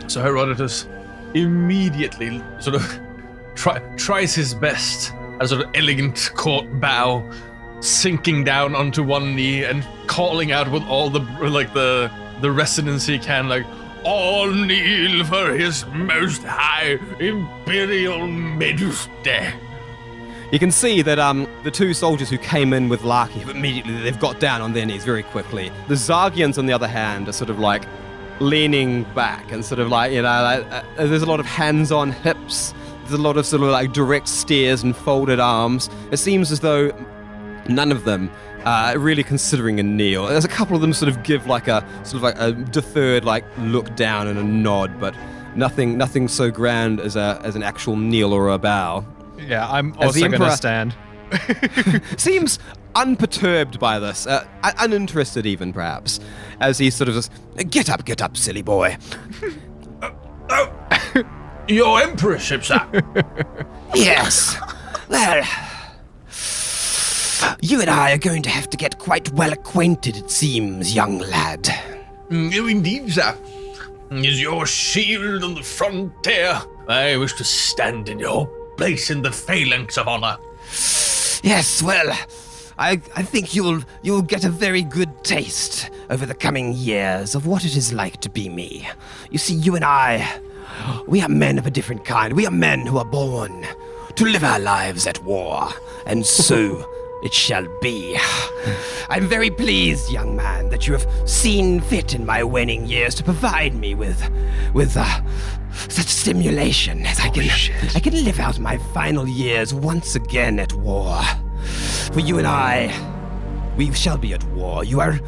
So Herodotus immediately sort of tries his best, a sort of elegant court bow, sinking down onto one knee and calling out with all the resonance he can, like, all kneel for his most high imperial majesty.
You can see that the two soldiers who came in with Larkey, they've got down on their knees very quickly. The Zargians, on the other hand, are sort of like leaning back and sort of like, there's a lot of hands on hips. There's a lot of sort of like direct stares and folded arms. It seems as though none of them are really considering a kneel. There's a couple of them sort of give like a sort of like a deferred like look down and a nod, but nothing so grand as an actual kneel or a bow.
Yeah, I'm also going to stand.
Seems unperturbed by this, uninterested even perhaps, as he sort of just, get up, silly boy.
Your emperorship, sir.
Yes. Well, you and I are going to have to get quite well acquainted, it seems, young lad.
Indeed, sir. Is your shield on the frontier? I wish to stand in your place in the phalanx of honor.
Yes, well, I think you'll get a very good taste over the coming years of what it is like to be me. You see, you and I, we are men of a different kind. We are men who are born to live our lives at war, and so it shall be. I'm very pleased, young man, that you have seen fit in my waning years to provide me with such stimulation as I can live out my final years once again at war. For you and I, we shall be at war. You are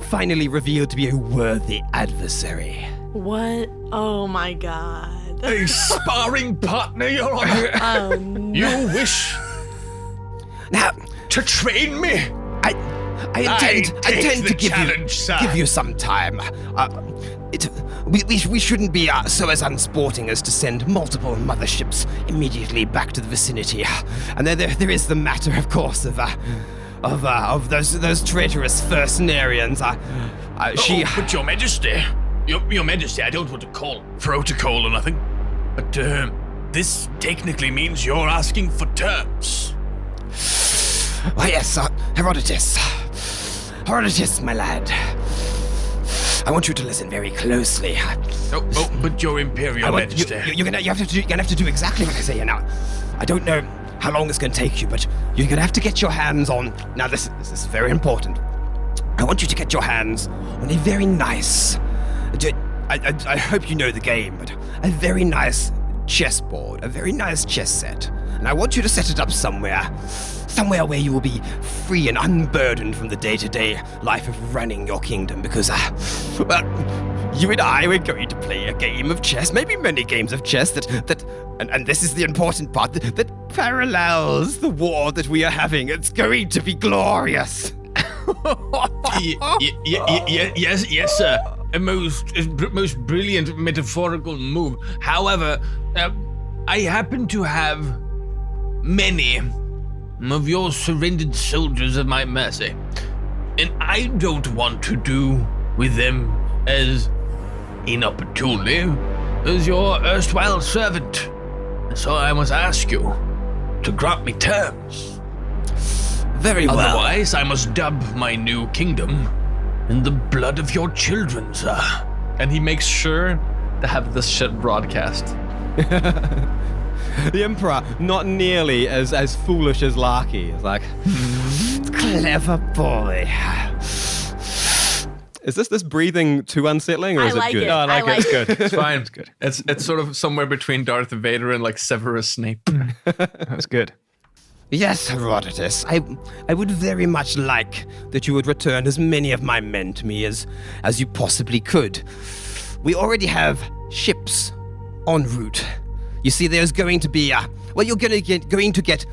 finally revealed to be a worthy adversary.
What? Oh my god.
A sparring partner, Your Honor.
Oh no.
You wish
Now,
to train me?
I intend to give you some time. We shouldn't be so as unsporting as to send multiple motherships immediately back to the vicinity. And there is the matter, of course, of those traitorous First Narians.
But Your Majesty, Your Majesty, I don't want to call protocol or nothing, but this technically means you're asking for terms.
Why, yes, Herodotus. Herodotus, my lad. I want you to listen very closely.
But Your Imperial Majesty.
You're gonna have to do exactly what I say now. I don't know how long it's gonna take you, but you're gonna have to get your hands on. Now, this is very important. I want you to get your hands on a very nice. I hope you know the game, but a very nice chessboard, a very nice chess set, and I want you to set it up somewhere where you will be free and unburdened from the day-to-day life of running your kingdom, because, you and I, we're going to play a game of chess, maybe many games of chess and this is the important part, that parallels the war that we are having. It's going to be glorious.
Yes, sir. A most brilliant metaphorical move. However, I happen to have many of your surrendered soldiers at my mercy, and I don't want to do with them as inopportunely as your erstwhile servant. So I must ask you to grant me terms.
Very well.
Otherwise, I must dub my new kingdom in the blood of your children, sir.
And he makes sure to have this shit broadcast.
The Emperor, not nearly as foolish as Larkey. It's like, clever boy. Is this breathing too unsettling, or is
I like
it good?
it.
No, I like it. It's
it.
good.
It's fine.
It's good. It's sort of somewhere between Darth Vader and like Severus Snape. That's good.
Yes, Herodotus. I would very much like that you would return as many of my men to me as you possibly could. We already have ships en route. You see, there's going to be you're going to get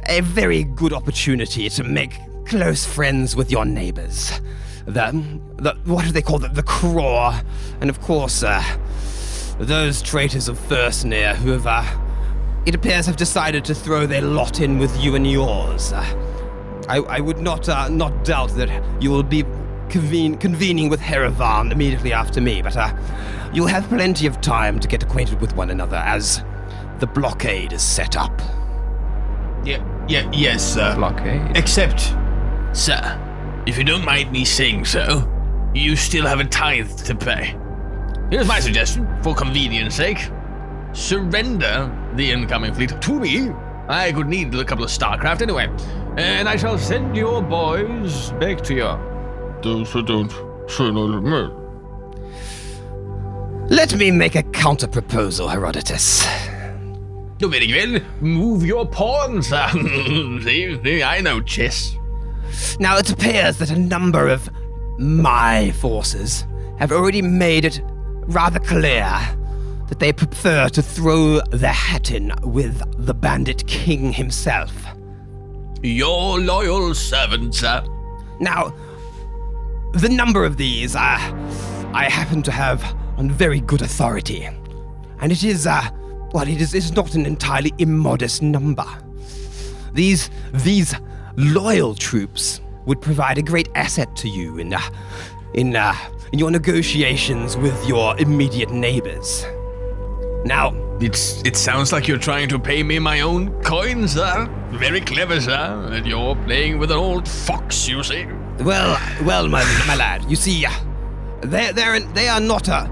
a very good opportunity to make close friends with your neighbors. What do they call the Craw, and of course, those traitors of First Near who have, it appears, have decided to throw their lot in with you and yours. I would not doubt that you will be convening with Herovan immediately after me, but you'll have plenty of time to get acquainted with one another as the blockade is set up.
Yes, sir.
Blockade.
Except, sir, if you don't mind me saying so, you still have a tithe to pay. Here's my suggestion, for convenience sake. Surrender the incoming fleet to me. I could need a couple of StarCraft anyway, and I shall send your boys back to you.
Those who don't say no to me.
Let me make a counter-proposal, Herodotus.
Oh, very well. Move your pawns. See, I know chess.
Now, it appears that a number of my forces have already made it rather clear that they prefer to throw their hat in with the Bandit King himself.
Your loyal servant, sir.
Now, the number of these I happen to have on very good authority, and it is not an entirely immodest number. These loyal troops would provide a great asset to you in your negotiations with your immediate neighbors. Now,
It sounds like you're trying to pay me my own coin, sir. Very clever, sir. And you're playing with an old fox, you see.
well, my lad. You see, they are not a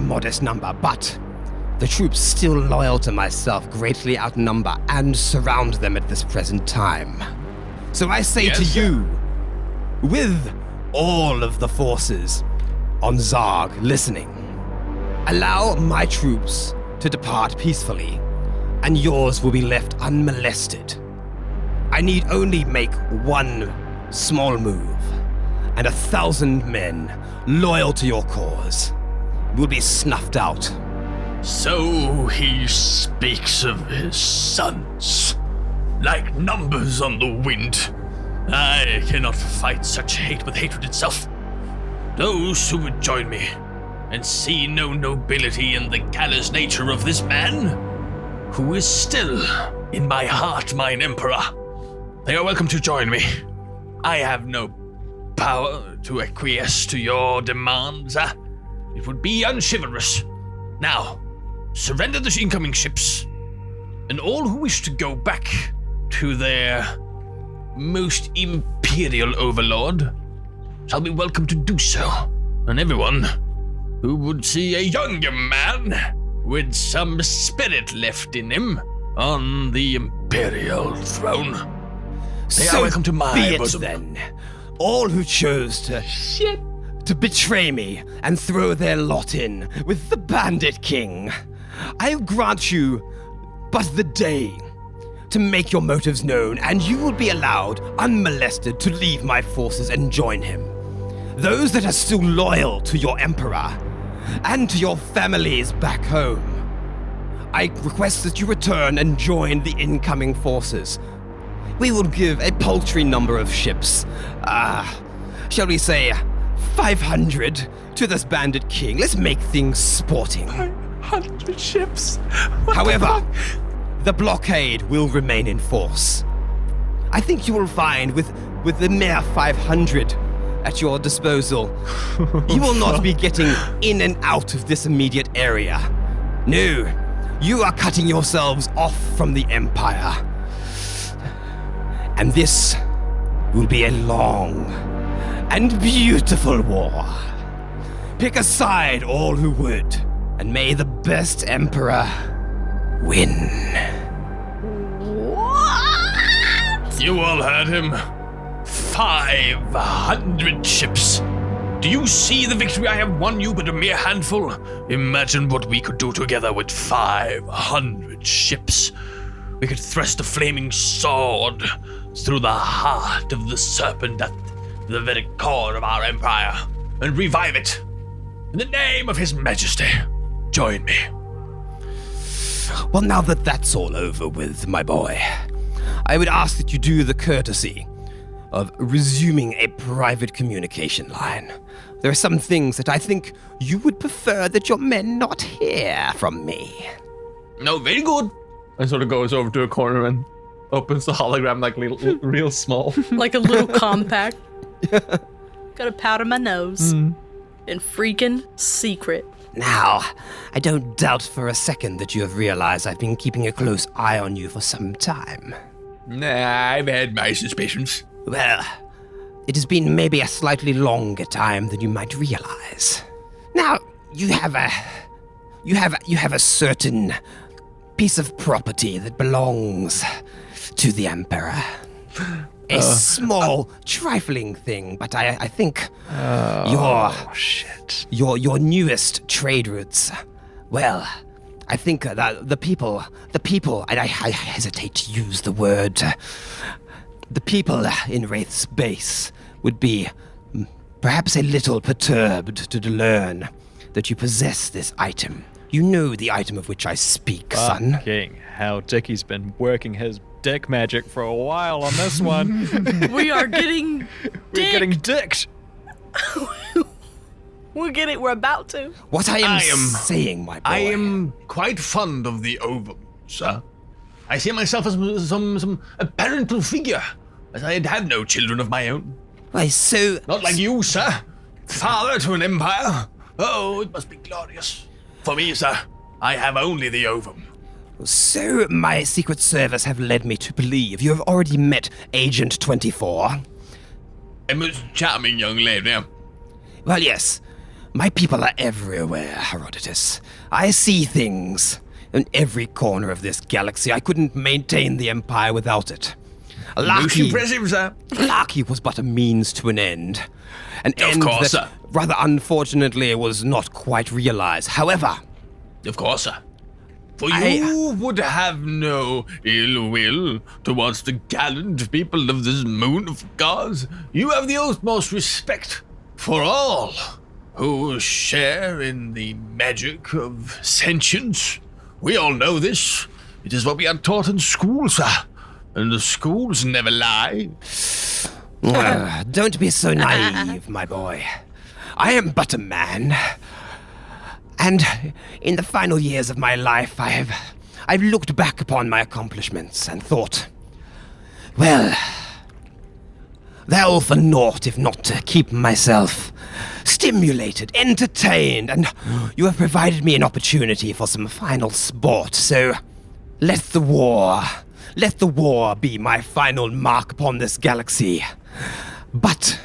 modest number, but the troops still loyal to myself greatly outnumber and surround them at this present time. So I say
Yes,
to
sir.
you, with all of the forces on Zarg listening, allow my troops to depart peacefully, and yours will be left unmolested. I need only make one small move, and 1,000 men loyal to your cause will be snuffed out.
So he speaks of his sons, like numbers on the wind. I cannot fight such hate with hatred itself. Those who would join me and see no nobility in the callous nature of this man, who is still in my heart mine emperor, they are welcome to join me. I have no power to acquiesce to your demands. It would be unchivalrous. Now, surrender the incoming ships, and all who wish to go back to their most imperial overlord shall be welcome to do so. And everyone who would see a younger man with some spirit left in him on the imperial throne, they are welcome to my
be it
bosom.
Then. All who chose to betray me and throw their lot in with the Bandit King, I grant you but the day to make your motives known, and you will be allowed, unmolested, to leave my forces and join him. Those that are still loyal to your emperor and to your families back home, I request that you return and join the incoming forces. We will give a paltry number of ships, shall we say 500 to this Bandit King. Let's make things sporting.
100 ships.
However, the blockade will remain in force. I think you will find with the mere 500 at your disposal, you will not be getting in and out of this immediate area. No, you are cutting yourselves off from the Empire. And this will be a long and beautiful war. Pick a side, all who would, and may the best Emperor win.
You all heard him. 500 ships. Do you see the victory I have won you but a mere handful? Imagine what we could do together with 500 ships. We could thrust a flaming sword through the heart of the serpent at the very core of our empire and revive it. In the name of His Majesty, join me.
Well, now that that's all over with, my boy, I would ask that you do the courtesy of resuming a private communication line. There are some things that I think you would prefer that your men not hear from me.
No, very good.
And sort of goes over to a corner and opens the hologram like real small.
Like a little compact. Gotta powder my nose. And freaking secret.
Now, I don't doubt for a second that you have realized I've been keeping a close eye on you for some time.
Nah, I've had my suspicions.
Well, it has been maybe a slightly longer time than you might realize. Now, you have a certain piece of property that belongs to the Emperor. A small, trifling thing, but I think your newest trade routes, well, I think that the people, and I hesitate to use the word, the people in Wraith's base would be perhaps a little perturbed to learn that you possess this item. You know the item of which I speak, son.
Fucking hell, Dickie's been working his dick magic for a while on this one.
We are getting
We're getting dicked.
We're about to.
What I am saying, my boy.
I am quite fond of the ovum, sir. I see myself as some parental figure, as I have no children of my own.
Why, so...
Not like you, sir. Father to an empire. Oh, it must be glorious. For me, sir, I have only the ovum.
So my Secret Service have led me to believe you have already met Agent 24.
A most charming young lady.
Well, yes. My people are everywhere, Herodotus. I see things in every corner of this galaxy. I couldn't maintain the Empire without it.
Most impressive, sir.
Larkey was but a means to an end. An
Of
end
course,
that,
sir.
rather unfortunately, was not quite realized. However,
Of course, sir.
For you would have no ill will towards the gallant people of this moon of gods. You have the utmost respect for all who share in the magic of sentience. We all know this. It is what we are taught in school, sir. And the schools never lie.
Don't be so naive, my boy. I am but a man. And in the final years of my life, I've looked back upon my accomplishments and thought, well, they're all for naught if not to keep myself stimulated, entertained, and you have provided me an opportunity for some final sport, so let the war be my final mark upon this galaxy. But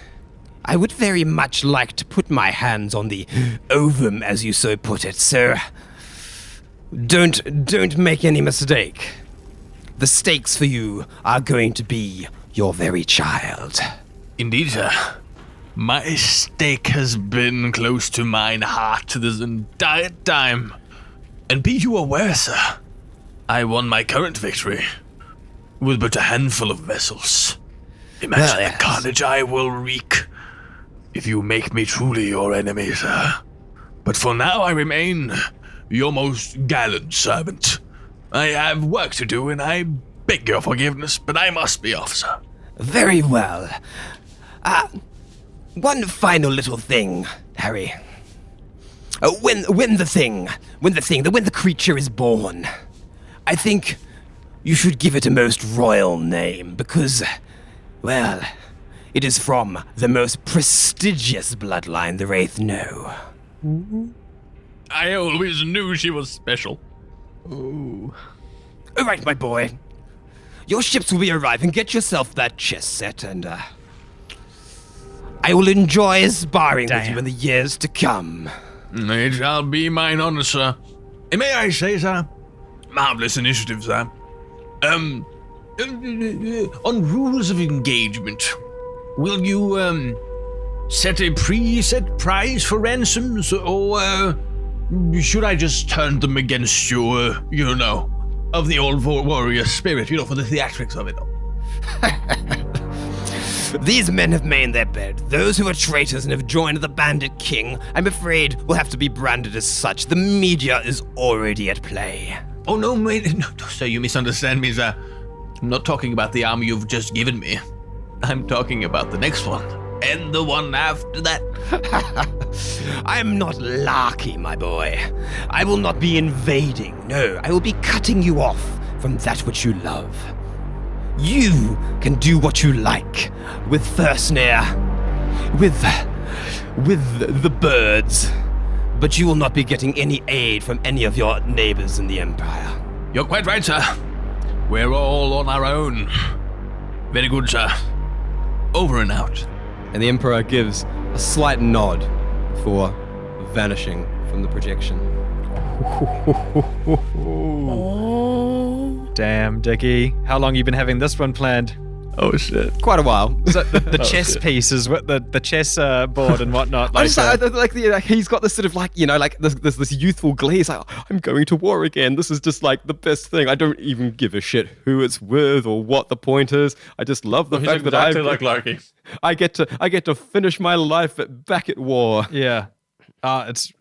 I would very much like to put my hands on the ovum, as you so put it, so don't make any mistake. The stakes for you are going to be your very child.
Indeed, sir. My stake has been close to mine heart this entire time. And be you aware, sir, I won my current victory with but a handful of vessels. Imagine the carnage I will wreak if you make me truly your enemy, sir. But for now I remain your most gallant servant. I have work to do and I beg your forgiveness, but I must be off, sir.
Very well. One final little thing, Harry. When the creature is born, I think you should give it a most royal name because, well, it is from the most prestigious bloodline the Wraith know.
I always knew she was special.
All right, my boy. Your ships will be arriving. Get yourself that chest set, and I will enjoy sparring with you in the years to come.
It shall be mine honor, sir. And may I say, sir, marvelous initiative, sir. On rules of engagement, will you set a preset price for ransoms, or should I just turn them against you, of the old warrior spirit, for the theatrics of it all?
These men have made their bed. Those who are traitors and have joined the Bandit King, I'm afraid, will have to be branded as such. The media is already at play.
Oh, no, mate. No, sir, you misunderstand me, sir. I'm not talking about the army you've just given me. I'm talking about the next one. And the one after that.
I'm not Larkey, my boy. I will not be invading. No, I will be cutting you off from that which you love. You can do what you like with Thursnir, with the birds, but you will not be getting any aid from any of your neighbors in the Empire.
You're quite right, sir. We're all on our own. Very good, sir. Over and out.
And the Emperor gives a slight nod before vanishing from the projection.
Damn, Dickie. How long you been having this one planned?
Oh, shit.
Quite a while.
So the chess pieces, the chess board and whatnot. Like,
he's got this sort of this youthful glee. He's like, I'm going to war again. This is just like the best thing. I don't even give a shit who it's with or what the point is. I just love the fact that
like Larkey.
I get to finish my life back at war.
Yeah, it's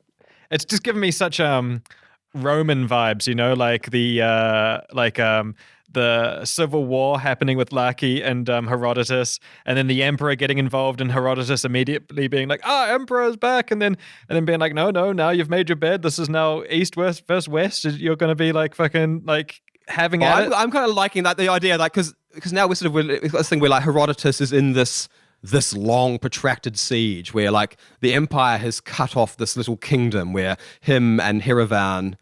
just giving me such Roman vibes, like the civil war happening with Larkey and Herodotus, and then the Emperor getting involved and Herodotus immediately being like, Emperor's back, and then being like, no, now you've made your bed. This is now East versus West. You're going to be like fucking like having at it.
I'm kind of liking that, the idea, like, because now we've got this thing where like Herodotus is in this long protracted siege where like the Empire has cut off this little kingdom where him and Heravan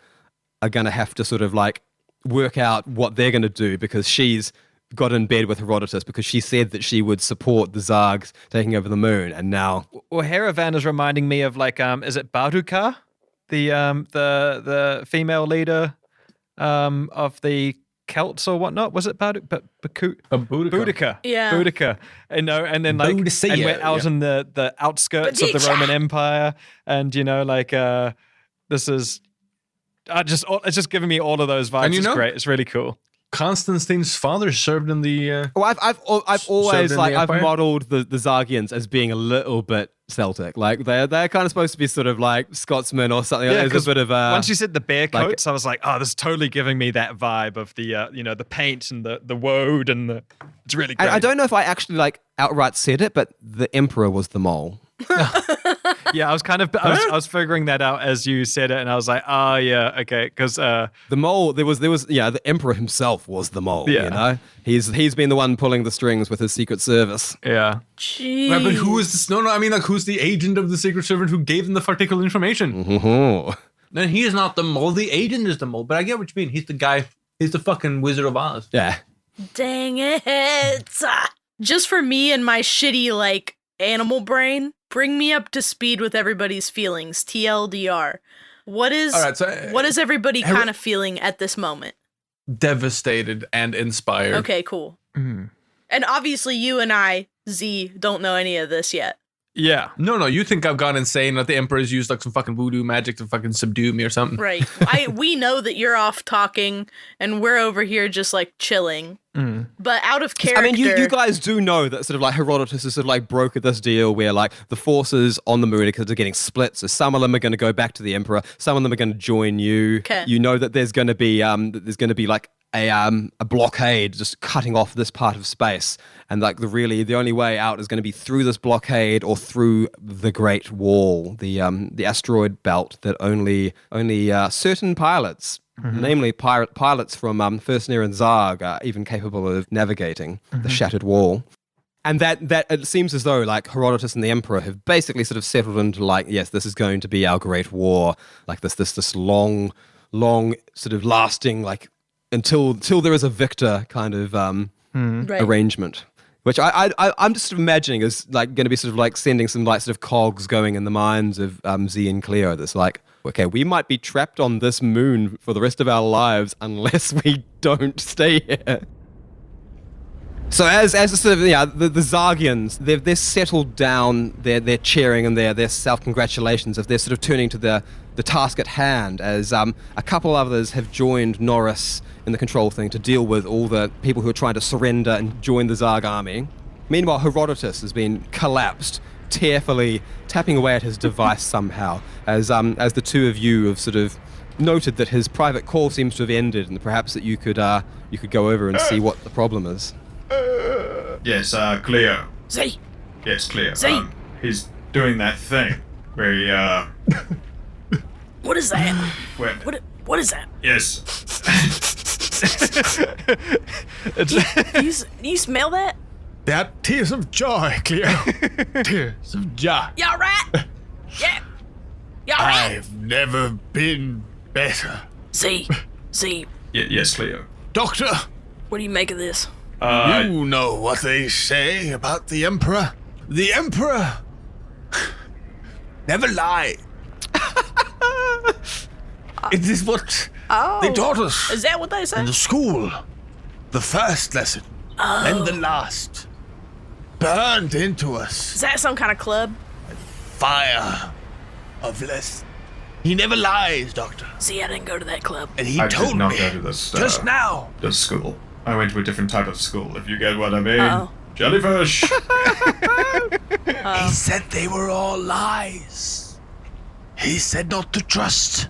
are going to have to sort of like work out what they're going to do, because she's got in bed with Herodotus because she said that she would support the Zargs taking over the moon, and now...
Well, Heravan is reminding me of like, is it Baduka? The female leader of the Celts or whatnot? Was it Boudica?
Yeah.
Boudica. And then like, and we're out in the outskirts of the Roman Empire, and this is it's just giving me all of those vibes.
And
It's great. It's really cool.
Constantine's father served in the.
Well, I've always
in the
I've
Empire?
modeled the Zargians as being a little bit Celtic. Like they're kind of supposed to be sort of like Scotsmen or something.
Yeah,
There's a bit of
once you said the bear
like-
coats, I was like, oh, this is totally giving me that vibe of the the paint and the woad and the. It's really great.
I don't know if I actually like outright said it, but the Emperor was the mole.
Yeah, I was kind of I was figuring that out as you said it, and I was like, oh yeah, okay, because
The mole, there was the Emperor himself was the mole.
Yeah.
You know, he's been the one pulling the strings with his Secret Service.
yeah.
Jeez.
Right, but who is this? No, I mean, like, who's the agent of the Secret Service who gave them the particular information?
Mm-hmm.
Then he is not the mole. The agent is the mole. But I get what you mean. He's the guy. He's the fucking Wizard of Oz.
Yeah.
Dang it. Just for me and my shitty, like, animal brain, bring me up to speed with everybody's feelings. TLDR. What is
All right, so
what is everybody kind of feeling at this moment?
devastated and inspired.
Okay, cool. And obviously you and I, Z, don't know any of this yet.
Yeah.
No, you think I've gone insane that the Emperor's used like some fucking voodoo magic to fucking subdue me or something.
Right. We know that you're off talking and we're over here just like chilling. But out of character.
I mean, you guys do know that sort of like Herodotus has sort of like brokered this deal where like the forces on the moon are getting split. So some of them are going to go back to the Emperor. Some of them are going to join you.
Okay.
You know that there's going to be like a blockade just cutting off this part of space, and like the only way out is going to be through this blockade or through the Great Wall, the asteroid belt that only certain pilots, namely pilots from First Near and Zarg, are even capable of navigating the shattered wall. And that it seems as though like Herodotus and the Emperor have basically sort of settled into like, yes, this is going to be our great war, like this long sort of lasting like until there is a victor kind of
Right.
arrangement, which I'm just imagining is like going to be sort of like sending some like sort of cogs going in the minds of Z and Cleo. That's like, okay, we might be trapped on this moon for the rest of our lives unless we don't stay here. So as a sort of the Zargians, they're settled down, they're cheering and their self-congratulations if they're sort of turning to the task at hand, as a couple others have joined Norris in the control thing to deal with all the people who are trying to surrender and join the Zarg army. Meanwhile, Herodotus has been collapsed, tearfully tapping away at his device somehow, as the two of you have sort of noted that his private call seems to have ended, and perhaps that you could go over and see what the problem is.
Yes, Cleo.
Z.
Yes, Cleo.
See?
He's doing that thing where he,
What is that?
where,
What is that?
yes.
You smell that?
That tears of joy, Cleo. Tears of joy.
Y'all right? Yeah. Y'all right?
I've never been better.
Z.
Yes, Cleo.
Doctor,
What do you make of this?
you know what they say about the Emperor. The Emperor never lie. It is what they taught us
Is that what they say?
in the school. The first lesson and the last. Burned into us.
Is that some kind of club?
Fire of less. He never lies, Doctor.
Z, I didn't go to that club.
And he
I
told
did not
me
go to this,
just now.
this school. I went to a different type of school, if you get what I mean.
Uh-oh.
Jellyfish!
He said they were all lies. He said not to trust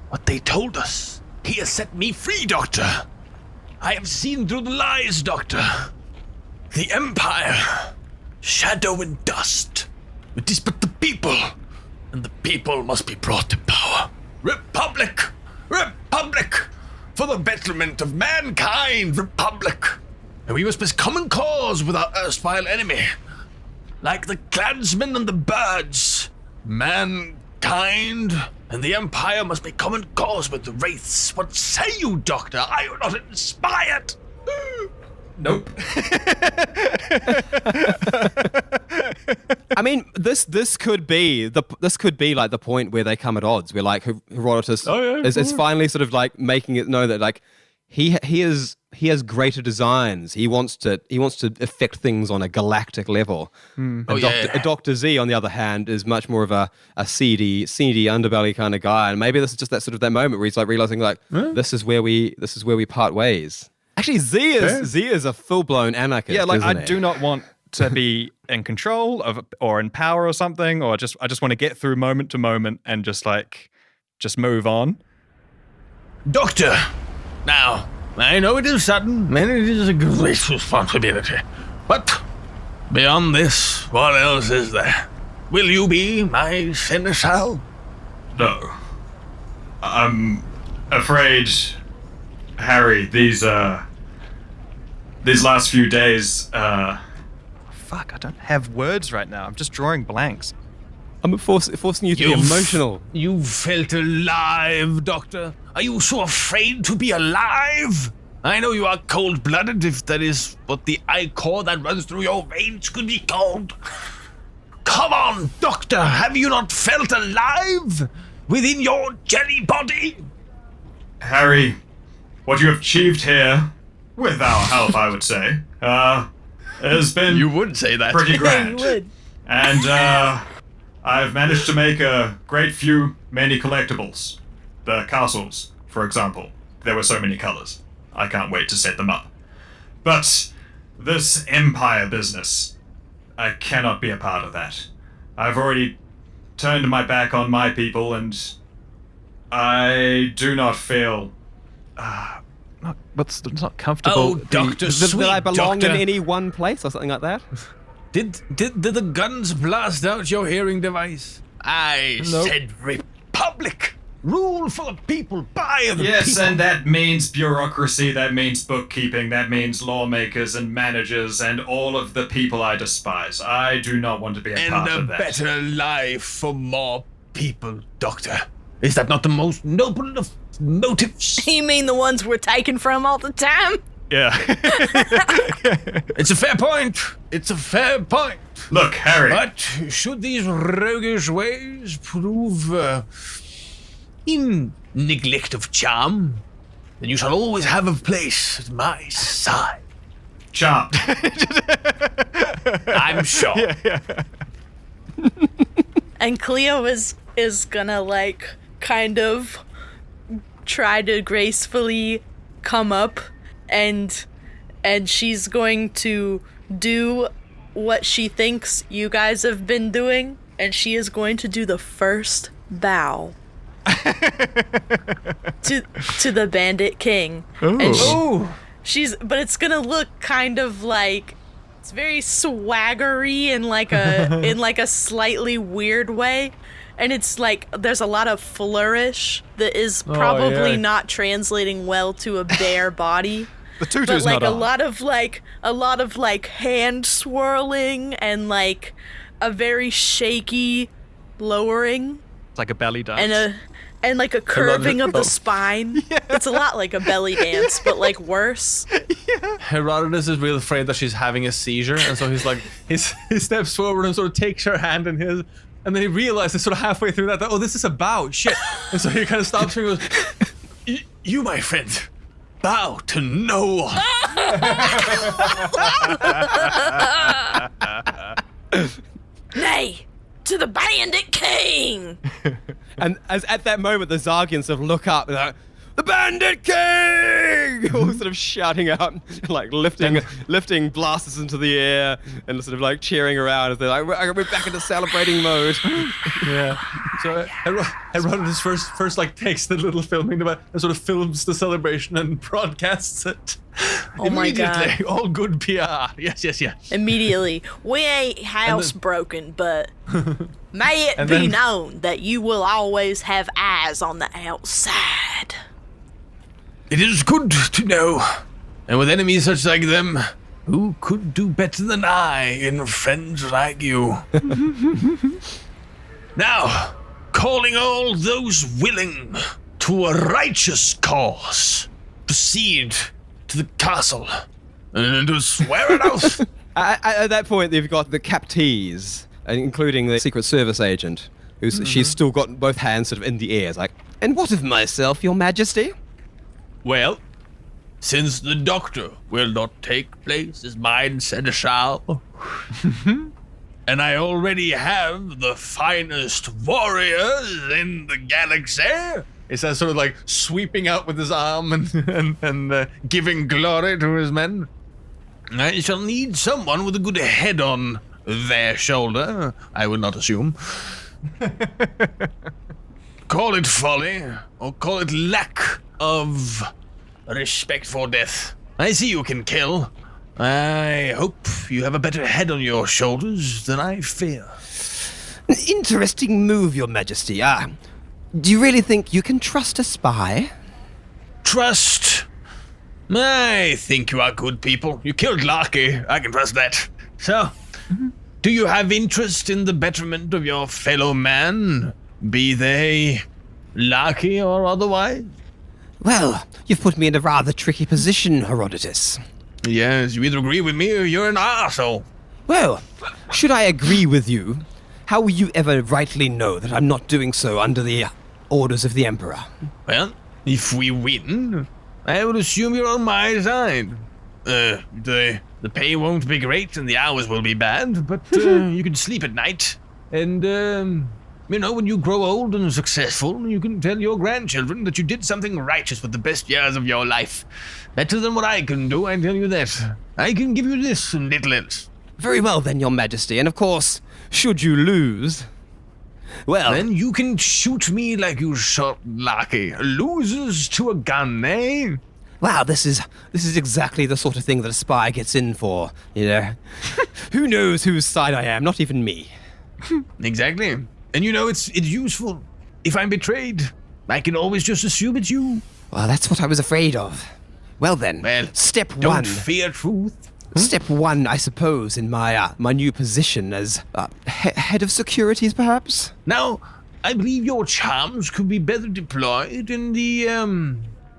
what they told us. He has set me free, Doctor. I have seen through the lies, Doctor. The Empire, shadow and dust. It is but the people, and the people must be brought to power. Republic! Republic! For the betterment of mankind, Republic! And we must be common cause with our erstwhile enemy. Like the clansmen and the birds, mankind and the Empire must be common cause with the wraiths. What say you, Doctor? Are you not inspired?
Nope.
I mean, this could be like the point where they come at odds, where like Herodotus is finally sort of like making it know that like he greater designs. He wants to affect things on a galactic level. And Dr. Z, on the other hand, is much more of a seedy underbelly kind of guy. And maybe this is just that moment where he's like realizing like this is where we part ways. Actually, Z is a full-blown anarchist.
Yeah, like I
isn't he?
do not want to be in control of or in power or something, or I just want to get through moment to moment and just move on.
Doctor, now, I know it is sudden, and it is a great responsibility. But, beyond this, what else is there? Will you be my seneschal?
No. I'm afraid, Harry, these last few days,
Fuck, I don't have words right now. I'm just drawing blanks.
I'm forcing you to be emotional.
You felt alive, Doctor. Are you so afraid to be alive? I know you are cold-blooded, if that is what the ichor that runs through your veins could be called. Come on, Doctor, have you not felt alive within your jelly body?
Harry, what you have achieved here, with our help, I would say, has been
You would say that.
pretty grand.
You would.
And I've managed to make a great few many collectibles. The castles, for example. There were so many colors. I can't wait to set them up. But this empire business, I cannot be a part of that. I've already turned my back on my people, and I do not feel...
It's not comfortable.
Oh, Doctor,
Did I belong
Doctor.
in any one place or something like that?
Did the guns blast out your hearing device? I said republic. Rule for the people, by the
Yes,
people.
and that means bureaucracy, that means bookkeeping, that means lawmakers and managers and all of the people I despise. I do not want to be a part
And a
of that.
better life for more people, Doctor. Is that not the most noble of motives?
You mean the ones we're taking from all the time?
Yeah.
It's a fair point. It's a fair point.
Look, Harry.
But should these roguish ways prove in neglect of charm, then you shall always have a place at my side.
Charm.
I'm sure.
And Cleo is gonna like kind of try to gracefully come up and she's going to do what she thinks you guys have been doing, and she is going to do the first bow to the Bandit King. And but it's gonna look kind of like it's very swaggery in like a slightly weird way. And it's like there's a lot of flourish that is probably not translating well to a bare body.
The tutu's
But like
not
a
on.
lot of like hand swirling and like a very shaky lowering
It's like a belly dance.
and like a curving of the spine. It's a lot like a belly dance, but like worse.
Herodotus is real afraid that she's having a seizure, and so he's like, he steps forward and sort of takes her hand in his, and then he realizes sort of halfway through that, oh, this is a bow, shit. And so he kind of stops and goes, you, my friend, bow to no one.
Nay, to the Bandit King!
And as at that moment, the Zargians sort of look up and they're like, "The Bandit King!" All sort of shouting out, like lifting blasters into the air and sort of like cheering around as they're like, "We're back into celebrating mode."
Yeah. So Herodotus first like takes the little filming device and sort of films the celebration and broadcasts it.
Oh my
Immediately.
God.
All good PR. Yes.
Immediately, we ain't housebroken, but may it
And
be
then-
known that you will always have eyes on the outside.
It is good to know. And with enemies such like them, who could do better than I in friends like you? Now, calling all those willing to a righteous cause, proceed to the castle and to swear an oath.
At that point, they've got the captees, including the Secret Service agent, who's she's still got both hands sort of in the air. It's like, "And what of myself, Your Majesty?"
Well,
since the doctor will not take place as mine seneschal, and I already have the finest warriors in the galaxy.
He says, sort of like sweeping out with his arm and giving glory to his men.
I shall need someone with a good head on their shoulder, I will not assume. Call it folly, or call it lack of respect for death. I see you can kill. I hope you have a better head on your shoulders than I fear.
An interesting move, Your Majesty. Do you really think you can trust a spy?
Trust? I think you are good people. You killed Larkey. I can trust that. So, do you have interest in the betterment of your fellow man? Be they Larkey or otherwise?
Well, you've put me in a rather tricky position, Herodotus.
Yes, you either agree with me or you're an arsehole.
Well, should I agree with you, how will you ever rightly know that I'm not doing so under the orders of the Emperor?
Well, if we win, I would assume you're on my side. The pay won't be great and the hours will be bad, but you can sleep at night. And, when you grow old and successful, you can tell your grandchildren that you did something righteous with the best years of your life. Better than what I can do, I tell you that. I can give you this and little else.
Very well then, Your Majesty, and of course, should you lose, well...
Then you can shoot me like you shot Larkey. Losers to a gun, eh?
Wow, this is exactly the sort of thing that a spy gets in for, you know? Who knows whose side I am, not even me.
Exactly. And it's useful. If I'm betrayed, I can always just assume it's you.
Well, that's what I was afraid of. Well then, step one.
Don't fear truth.
Step one, I suppose, in my new position as head of securities, perhaps?
Now, I believe your charms could be better deployed in the,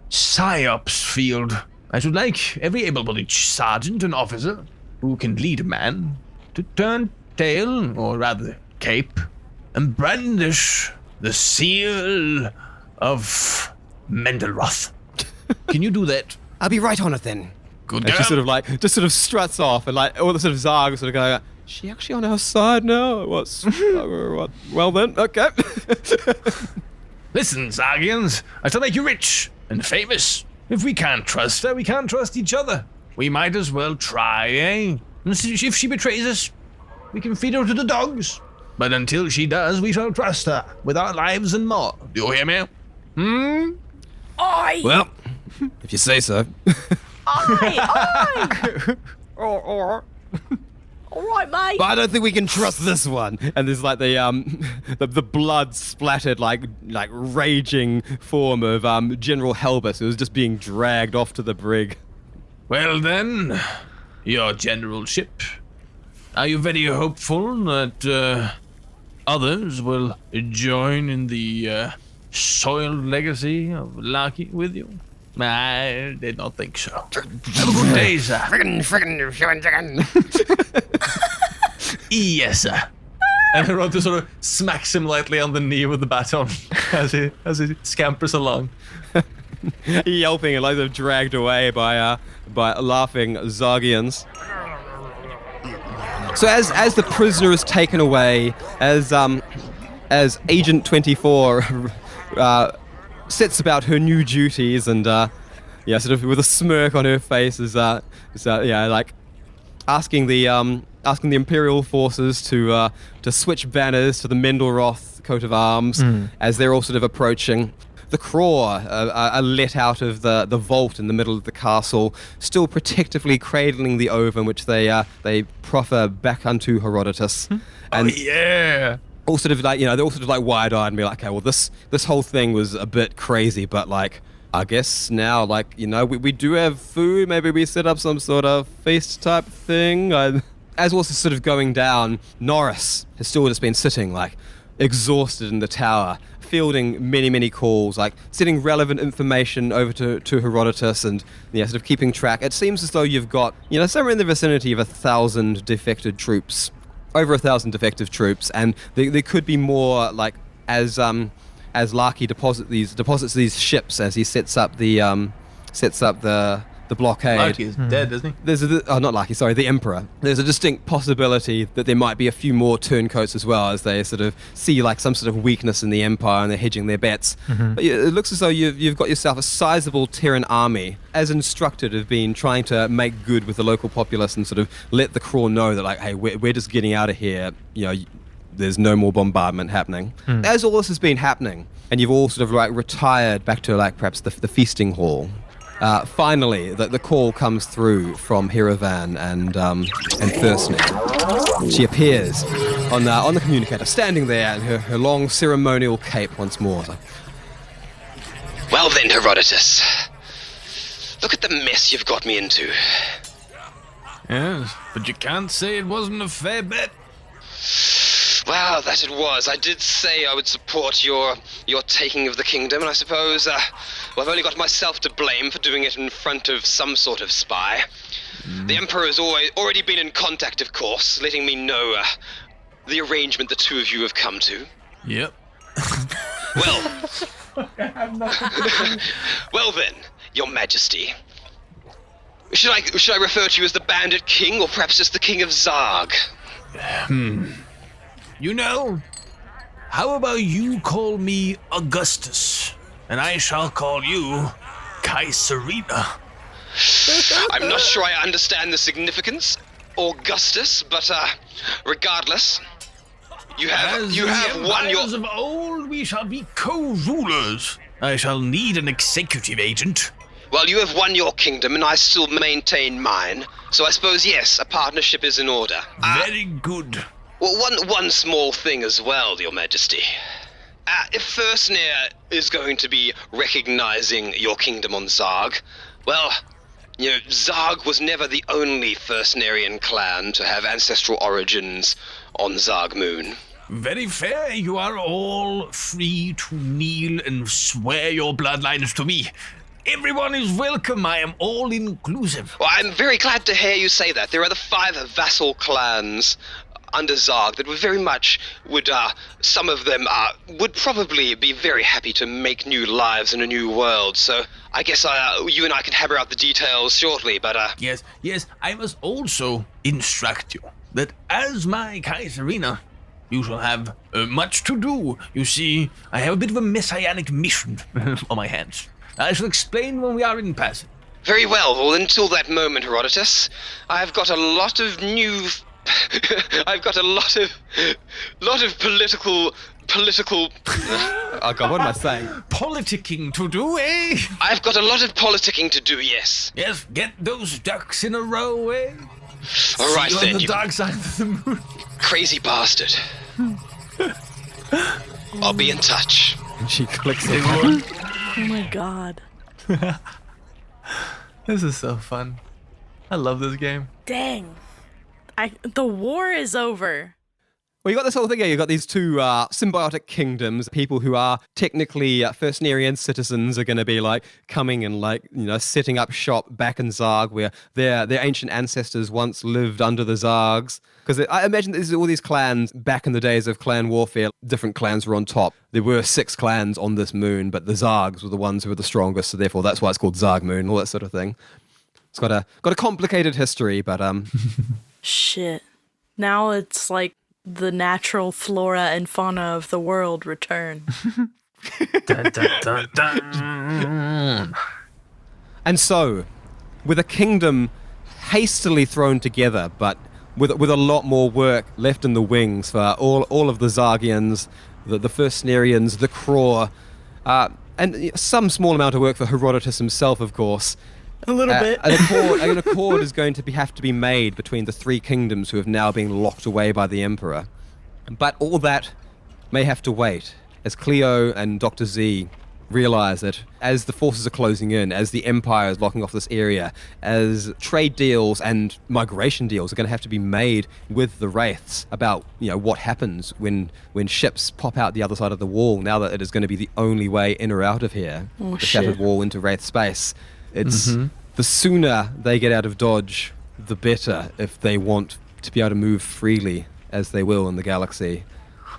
psyops field. I should like every able-bodied sergeant and officer who can lead a man to turn tail, or rather cape, and brandish the seal of Mendleroth. Can you do that?
I'll be right on it then.
Good
And
girl.
she sort of struts off, and like all the sort of Zarg sort of going, is she actually on our side now? What's well then, okay.
Listen, Zargians, I shall make you rich and famous. If we can't trust her, we can't trust each other. We might as well try, eh? And see if she betrays us, we can feed her to the dogs. But until she does, we shall trust her with our lives and more. Do you hear me?
Oi!
Well, if you say so.
Oi! All right, mate.
But I don't think we can trust this one. And there's like the blood splattered like raging form of General Helbus, who was just being dragged off to the brig.
Well then, your generalship. Are you very hopeful that others will join in the soiled legacy of Larkey with you? I did not think so. Have a good day, sir.
Friggin'.
Yes, sir.
And Herodotus sort of smacks him lightly on the knee with the baton as he scampers along.
Yelping and like they're dragged away by laughing Zargians. So as the prisoner is taken away, as Agent 24 sets about her new duties and sort of with a smirk on her face is like asking the Imperial forces to switch banners to the Mendleroth coat of arms as they're all sort of approaching. The Craw are let out of the vault in the middle of the castle, still protectively cradling the ovum, which they proffer back unto Herodotus. And
yeah.
all sort of like, they're all sort of like wide-eyed and be like, okay, well this whole thing was a bit crazy, but like, I guess now, like, we do have food, maybe we set up some sort of feast type thing. As also sort of going down, Norris has still just been sitting like exhausted in the tower, fielding many calls, like sending relevant information over to Herodotus and sort of keeping track. It seems as though you've got, somewhere in the vicinity of 1,000 defected troops, over 1,000 defective troops, and there could be more, like as Larkey deposits these ships as he sets up the sets up the blockade.
Larkey is dead, isn't he?
There's not Larkey, sorry, the Emperor. There's a distinct possibility that there might be a few more turncoats as well, as they sort of see like some sort of weakness in the Empire and they're hedging their bets. But it looks as though you've got yourself a sizable Terran army, as instructed, have been trying to make good with the local populace and sort of let the Craw know that, like, hey, we're just getting out of here. You know, there's no more bombardment happening. As all this has been happening, and you've all sort of like retired back to like perhaps the feasting hall. Finally, the call comes through from Hiravan and Thursney. She appears on the communicator, standing there in her long ceremonial cape once more. So,
Well then, Herodotus. Look at the mess you've got me into.
Yes, but you can't say it wasn't a fair bet.
Well, that it was. I did say I would support your taking of the kingdom, and I suppose, well, I've only got myself to blame for doing it in front of some sort of spy. The Emperor has already been in contact, of course, letting me know the arrangement the two of you have come to.
Yep.
Well, well then, Your Majesty. Should I refer to you as the Bandit King, or perhaps just the King of Zarg?
You know, how about you call me Augustus, and I shall call you Caesarina.
I'm not sure I understand the significance, Augustus, but regardless, you have won your.
As of old, we shall be co-rulers. I shall need an executive agent.
Well, you have won your kingdom, and I still maintain mine. So I suppose yes, a partnership is in order.
Very good.
Well, one small thing as well, Your Majesty. If Thursnir is going to be recognizing your kingdom on Zarg, well, you know, Zarg was never the only Thursnerian clan to have ancestral origins on Zarg Moon.
Very fair. You are all free to kneel and swear your bloodlines to me. Everyone is welcome. I am all inclusive.
Well, I'm very glad to hear you say that. There are the 5 vassal clans under Zarg that some of them would probably be very happy to make new lives in a new world. So I guess you and I can hammer out the details shortly, but
Yes, I must also instruct you that as my Caesarina, you shall have much to do. You see, I have a bit of a messianic mission on my hands. I shall explain when we are in person.
Very well. Well, until that moment, Herodotus, I've got a lot of new. I've got a lot of political.
oh God, what am I saying?
Politicking to do, eh?
I've got a lot of politicking to do. Yes.
Yes, get those ducks in a row, eh?
All right
See you
then,
on the
you
dark side of the moon.
crazy bastard. I'll be in touch.
And she clicks it.
Oh my god.
This is so fun. I love this game.
Dang. The war is over.
Well, you got this whole thing here. You got these two symbiotic kingdoms. People who are technically Thursnerian citizens are going to be like coming and setting up shop back in Zarg, where their ancient ancestors once lived under the Zargs. Because I imagine there's all these clans back in the days of clan warfare. Different clans were on top. There were 6 clans on this moon, but the Zargs were the ones who were the strongest. So therefore, that's why it's called Zarg Moon. All that sort of thing. It's got a complicated history, but
Shit. Now it's like the natural flora and fauna of the world return.
Dun, dun, dun, dun.
And so, with a kingdom hastily thrown together, but with a lot more work left in the wings for all of the Zargians, the Thursnerians, the Craw, and some small amount of work for Herodotus himself, of course.
A little bit.
An accord is going to have to be made between the 3 kingdoms who have now been locked away by the Emperor. But all that may have to wait, as Cleo and Dr. Z realize that as the forces are closing in, as the Empire is locking off this area, as trade deals and migration deals are going to have to be made with the Wraiths about, what happens when ships pop out the other side of the wall, now that it is going to be the only way in or out of here, the shattered wall into Wraith space. It's the sooner they get out of Dodge, the better, if they want to be able to move freely as they will in the galaxy.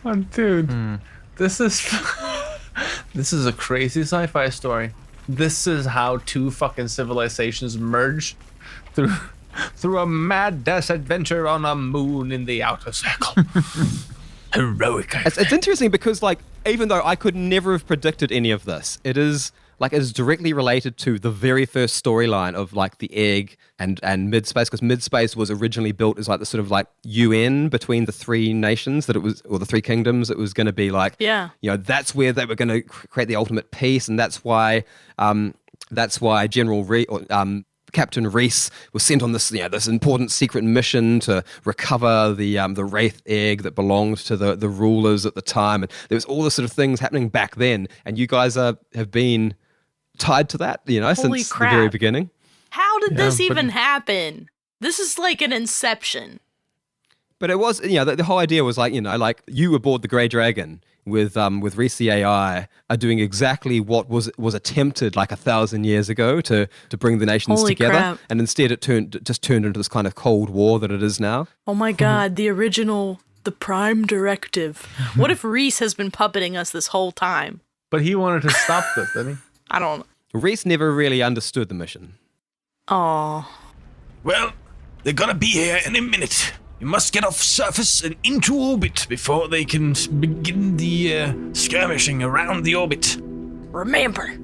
Oh, dude, this is a crazy sci-fi story. This is how two fucking civilizations merge through a mad dash adventure on a moon in the outer circle. Heroic.
It's interesting because, like, even though I could never have predicted any of this, it is directly related to the very first storyline of like the egg and Midspace, because Midspace was originally built as like the sort of like UN between the three nations that it was, or the three kingdoms. It was going to be like, that's where they were going to create the ultimate peace, and that's why Captain Reese was sent on this, this important secret mission to recover the Wraith egg that belonged to the rulers at the time. And there was all this sort of things happening back then, and you guys have been tied to that,
Holy
since
crap.
the very beginning.
How did this even happen? This is like an inception.
But it was, the whole idea was like, like you aboard the Grey Dragon with Reese the AI are doing exactly what was attempted like 1,000 years ago to bring the nations
Holy
together.
crap.
And instead it turned into this kind of Cold War that it is now.
Oh my god, the Prime Directive. What if Reese has been puppeting us this whole time?
But he wanted to stop this, didn't he?
I don't know.
Reese never really understood the mission.
Oh.
Well, they're gonna be here in a minute. You must get off surface and into orbit before they can begin the skirmishing around the orbit.
Remember,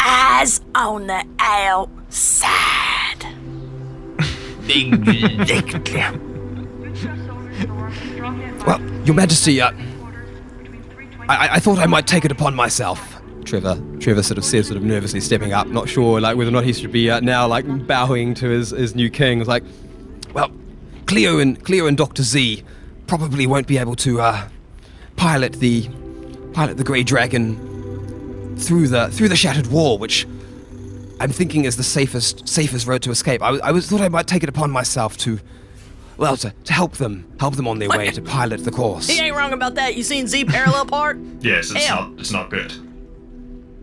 eyes on the outside.
Exactly.
Well, Your Majesty, I thought I might take it upon myself. Trevor sort of says, sort of nervously stepping up, not sure like whether or not he should be now like bowing to his new king. It's like, well, Cleo and Dr. Z probably won't be able to pilot the Grey Dragon through the shattered wall, which I'm thinking is the safest road to escape. I thought I might take it upon myself to help them on their way to pilot the course.
He ain't wrong about that. You seen Z parallel part?
Yes, it's not good.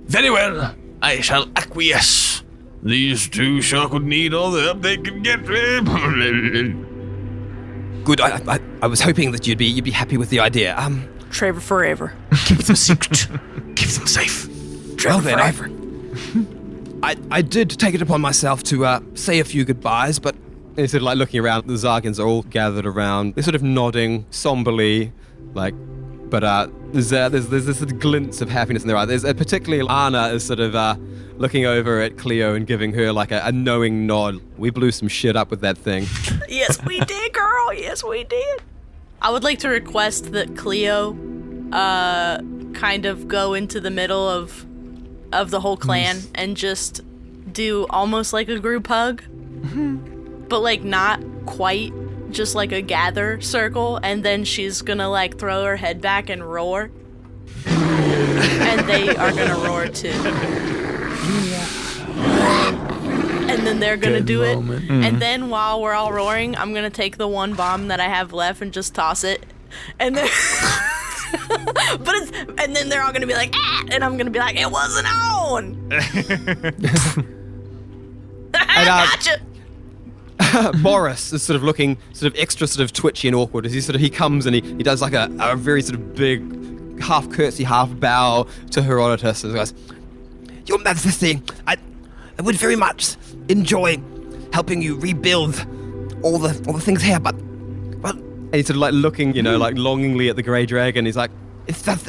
Very well, I shall acquiesce. These two sure could need all the help they can get.
Good. I was hoping that you'd be happy with the idea.
Trevor forever.
Keep them secret. Keep them safe.
Well then, I did take it upon myself to say a few goodbyes, but they're sort of like looking around. The Zargans are all gathered around. They're sort of nodding somberly, like. But there's this sort of glints of happiness in their eyes. There's particularly Anna is sort of looking over at Cleo and giving her like a knowing nod. We blew some shit up with that thing.
Yes, we did, girl. Yes, we did. I would like to request that Cleo kind of go into the middle of the whole clan and just do almost like a group hug, but like not quite. Just like a gather circle, and then she's gonna like throw her head back and roar. And they are gonna roar too. And then they're gonna do it. And then while we're all roaring, I'm gonna take the one bomb that I have left and just toss it. And then and then they're all gonna be like, ah! And I'm gonna be like, it wasn't on. Gotcha.
Boris is sort of looking sort of extra sort of twitchy and awkward as he comes and he does like a very sort of big half curtsy, half bow to Herodotus and goes, Your Majesty, I would very much enjoy helping you rebuild all the things here, but well, and he's sort of like looking, like longingly at the Grey Dragon. He's like,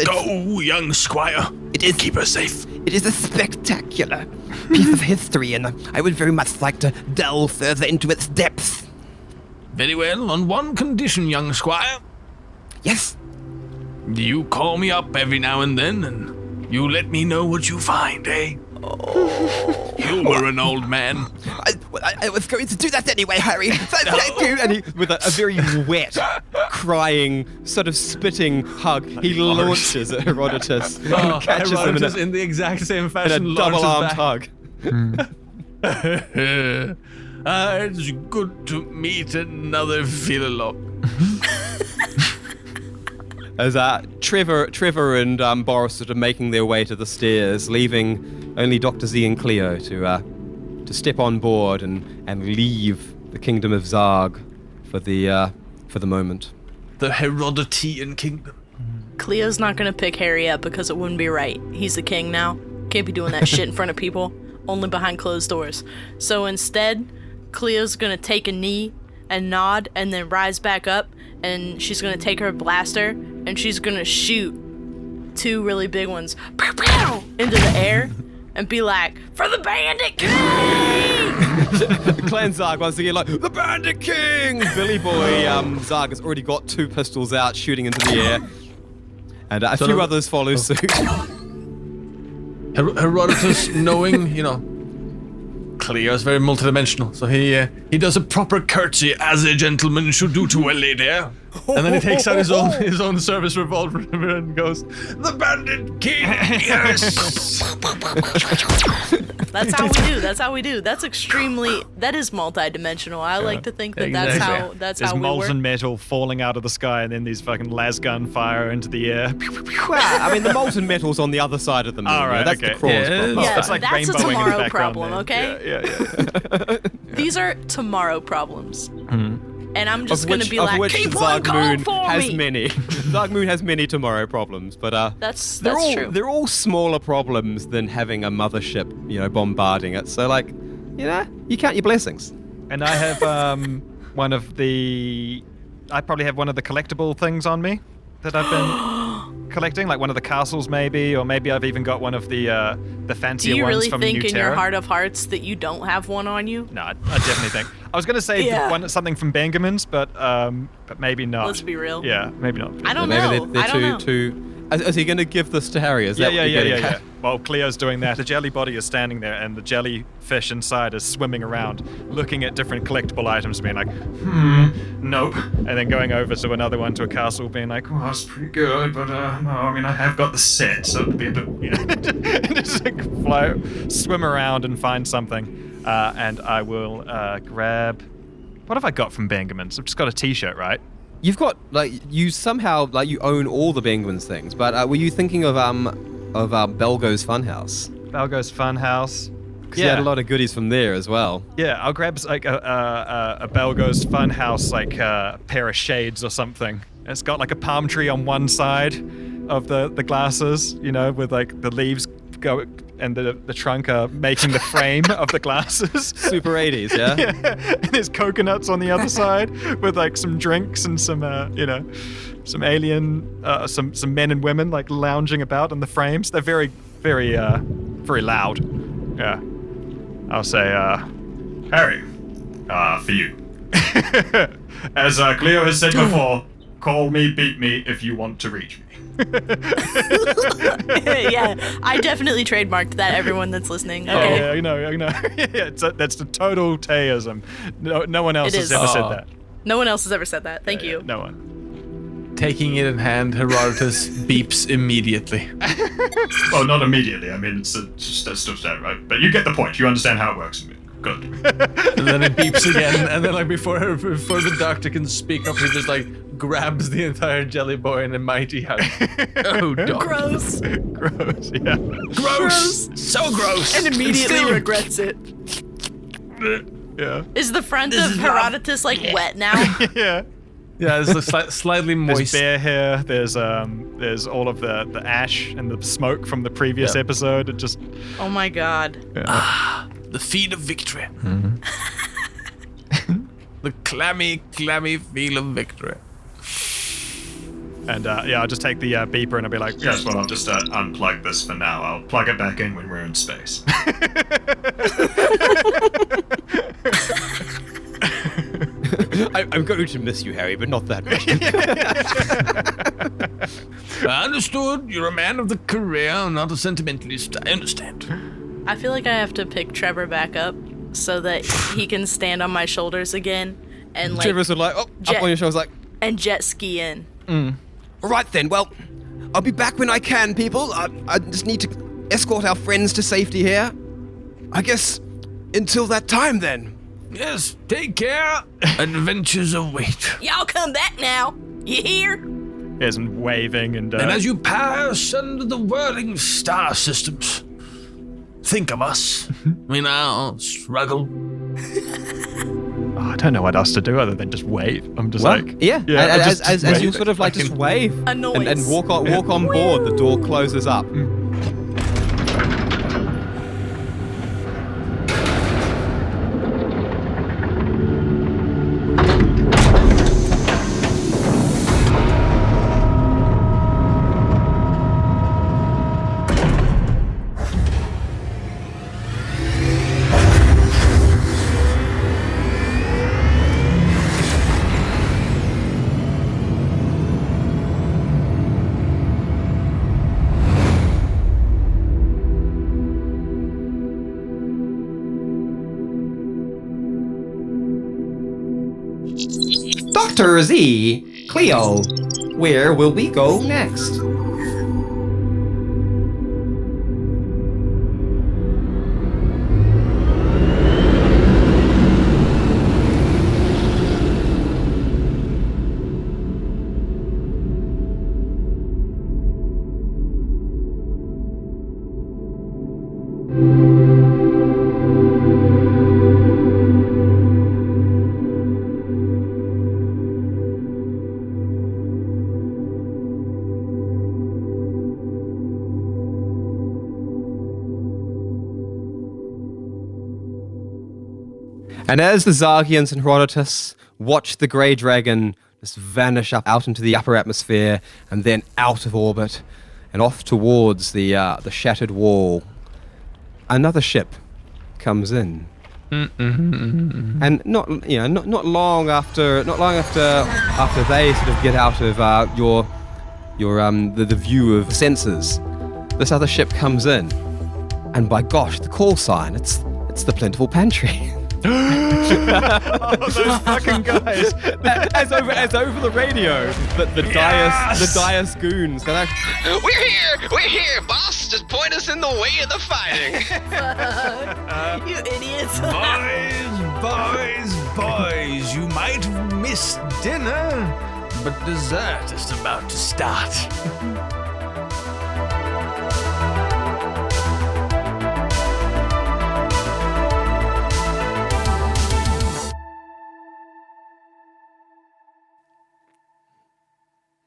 Go, young squire.
It is
keep her safe.
It is a spectacular piece of history, and I would very much like to delve further into its depths.
Very well, on one condition, young squire.
Yes?
You call me up every now and then, and you let me know what you find, eh? Humor an old man.
I was going to do that anyway, Harry. Thank you. And he, with a very wet, crying, sort of spitting hug, he launches at Herodotus and catches
Herodotus
him
in the exact same fashion.
in a double-armed hug.
It's good to meet another philolog.
As Trevor and Boris sort of making their way to the stairs, leaving only Dr. Z and Cleo to step on board and leave the kingdom of Zarg for the moment.
The Herodotian kingdom.
Cleo's not gonna pick Harry up because it wouldn't be right. He's the king now. can't be doing that shit in front of people. Only behind closed doors. So instead, Cleo's gonna take a knee and nod and then rise back up, and she's gonna take her blaster and she's gonna shoot 2 really big ones into the air and be like, "For the Bandit King!"
Clan Zarg once again like, "The Bandit King!" Billy Boy Zarg has already got 2 pistols out shooting into the air. And a few others follow suit.
Herodotus, knowing, Cleo is very multidimensional, so he does a proper curtsy as a gentleman should do to a lady, and then he takes out his own service revolver and goes, "The Bandit King, yes!"
That's how we do. That is multi-dimensional. I like to think that that's how
There's
we work.
molten metal falling out of the sky and then these fucking las gun fire into the air.
Well, I mean, the molten metal's on the other side of the moon.
All right,
that's
okay.
the crawl's
Yeah,
problem.
Yeah,
It's like
that's a
rainbowing in the
tomorrow
background
problem,
there.
okay?
Yeah.
These are tomorrow problems. And I'm just going to be
of
like,
which
"Keep on
Zarg
calling
Moon
for
has
me!"
many. Zarg Moon has many tomorrow problems, but
That's
true.
true.
They're all smaller problems than having a mothership, bombarding it. So, you count your blessings.
And I have I probably have one of the collectible things on me that I've been collecting, like one of the castles maybe, or maybe I've even got one of the fancier
Do you
ones
really
from
think
New
in your
Terra.
heart of hearts that you don't have one on you?
No, I definitely think. I was going to say
Yeah.
something from Benjamin's, but maybe not.
Let's be real.
Yeah, maybe not.
I don't
Maybe
know.
they're
I don't know.
too. Is he going to give this to Harry? Is that what you're getting at?
While Cleo's doing that, the jelly body is standing there, and the jellyfish inside is swimming around, looking at different collectible items, being like, nope. And then going over to another one, to a castle, being like,
Well, that's pretty good, but no, I mean, I have got the set, so it'd be a bit weird.
just swim around and find something. And I will grab. What have I got from Benjamin's? I've just got a T-shirt, right?
You've got you somehow you own all the Penguins things, but were you thinking of Belgo's Funhouse?
Belgo's Funhouse.
Because you had a lot of goodies from there as well.
Yeah, I'll grab a Belgo's Funhouse pair of shades or something. It's got like a palm tree on one side of the glasses, with like the leaves go and the trunk making the frame of the glasses.
Super 80s, yeah?
Yeah. And there's coconuts on the other side with like some drinks and some some alien some men and women like lounging about in the frames. They're very, very very loud. Yeah. I'll say
Harry, for you. As Cleo has said before, call me, beat me if you want to reach me.
Yeah, I definitely trademarked that, everyone that's listening. Okay.
Oh, yeah, I know. Yeah, that's the total Teism. No one else
It
has
is.
ever said that.
No one else has ever said that. Thank you.
No one.
Taking it in hand, Herodotus beeps immediately.
Well, not immediately. I mean, that's still standard, right? But you get the point. You understand how it works. Good.
And then it beeps again, and then before the doctor can speak up, he just grabs the entire jelly boy in a mighty hug. Oh, dog.
Gross.
Gross, yeah.
Gross! So gross!
And immediately
Still-
regrets it.
Yeah.
Is the front of Herodotus wet now?
Yeah.
Yeah, it's slightly
There's
moist.
bear hair. There's all of the ash and the smoke from the previous episode. It just
Oh my god.
The feed of victory. The clammy feel of victory.
and I'll just take the beeper and I'll be like,
Yes, well, I'll just unplug this for now. I'll plug it back in when we're in space.
I'm going to miss you, Harry, but not that much.
I understood. You're a man of the career, not a sentimentalist. I understand.
I feel like I have to pick Trevor back up so that he can stand on my shoulders again and
Trevor's sort of
jet-
up on your shoulders
and jet ski in.
all right then, well, I'll be back when I can, people. I just need to escort our friends to safety here. I guess until that time then.
Yes, take care. Adventures await.
Y'all come back now. You hear?
Yes, and waving and.
And as you pass under the whirling star systems, think of us in our struggle.
I don't know what else to do other than just wave. I'm just
Well,
like.
yeah,
I'll
as
just
you
wave.
sort of just wave
A noise.
and walk on board, the door closes up. Dr. Z, Cleo, where will we go next? And as the Zargians and Herodotus watch the Grey Dragon just vanish up out into the upper atmosphere and then out of orbit and off towards the shattered wall, another ship comes in. And not long after they sort of get out of the view of sensors, this other ship comes in, and by gosh, the call sign, it's the Plentiful Pantry.
Oh, those fucking guys!
as over the radio, the dire goons. They're like,
We're here, boss. Just point us in the way of the fighting.
You idiots.
Boys, you might have missed dinner, but dessert is about to start.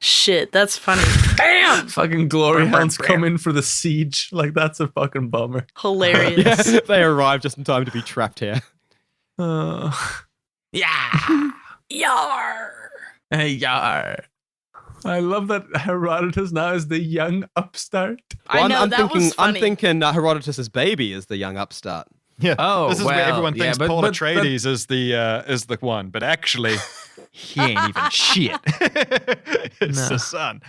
Shit, that's funny. Bam!
Fucking glory hounds come in for the siege. Like, that's a fucking bummer.
Hilarious.
yeah, they arrive just in time to be trapped here.
Yeah.
Yar!
Hey, yar. I love that Herodotus now is the young upstart.
I know,
I'm
that
thinking,
was funny.
I'm thinking Herodotus's baby is the young upstart.
Yeah.
Oh,
this is where
well,
everyone
yeah,
thinks
but-
Paul
but-
Atreides is the one, but actually, he ain't even shit. It's the son.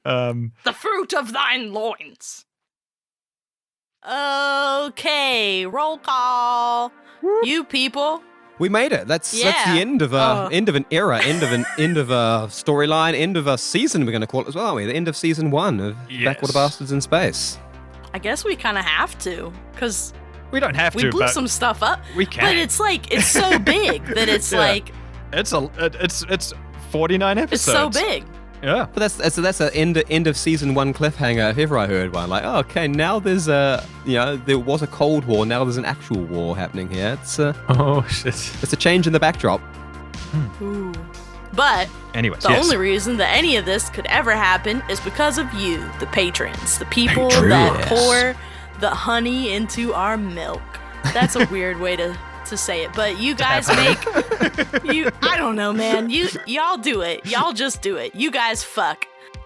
The fruit of thine loins. Okay, roll call. You people.
We made it. That's the end of an era, end of a storyline, end of a season. We're going to call it as well, aren't we? The end of season 1 of Backwater Bastards in Space.
I guess we kind of have to, because
We don't have
we
to,
blew
but
some stuff up.
we can.
But it's like, it's so big that it's
Yeah.
like,
It's 49 episodes.
it's so big.
Yeah.
But that's an end of season 1 cliffhanger if ever I heard one. Like, oh, okay, now there's there was a Cold War, now there's an actual war happening here. It's
Oh, shit.
it's a change in the backdrop.
Ooh. But
Anyways,
the
yes.
only reason that any of this could ever happen is because of you, the patrons, the people that pour the honey into our milk. That's a weird way to say it, but you guys make I don't know, man. Y'all do it. Y'all just do it. You guys fuck.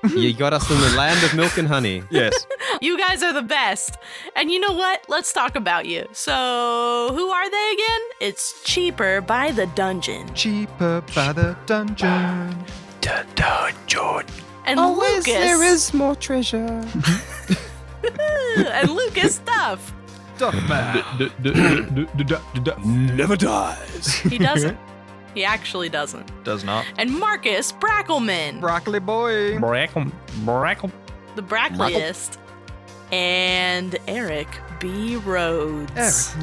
You got us in the land of milk and honey.
Yes.
You guys are the best. And you know what? Let's talk about you. So, who are they again? It's Cheaper by the Dungeon.
Cheaper by the dungeon.
And
Always
Lucas.
there is more treasure.
And Lucas Stuff.
Never dies.
He doesn't. He actually doesn't.
Does not.
And Marcus Brackelman,
Broccoli boy.
the Brackliest. And Eric B. Rhodes.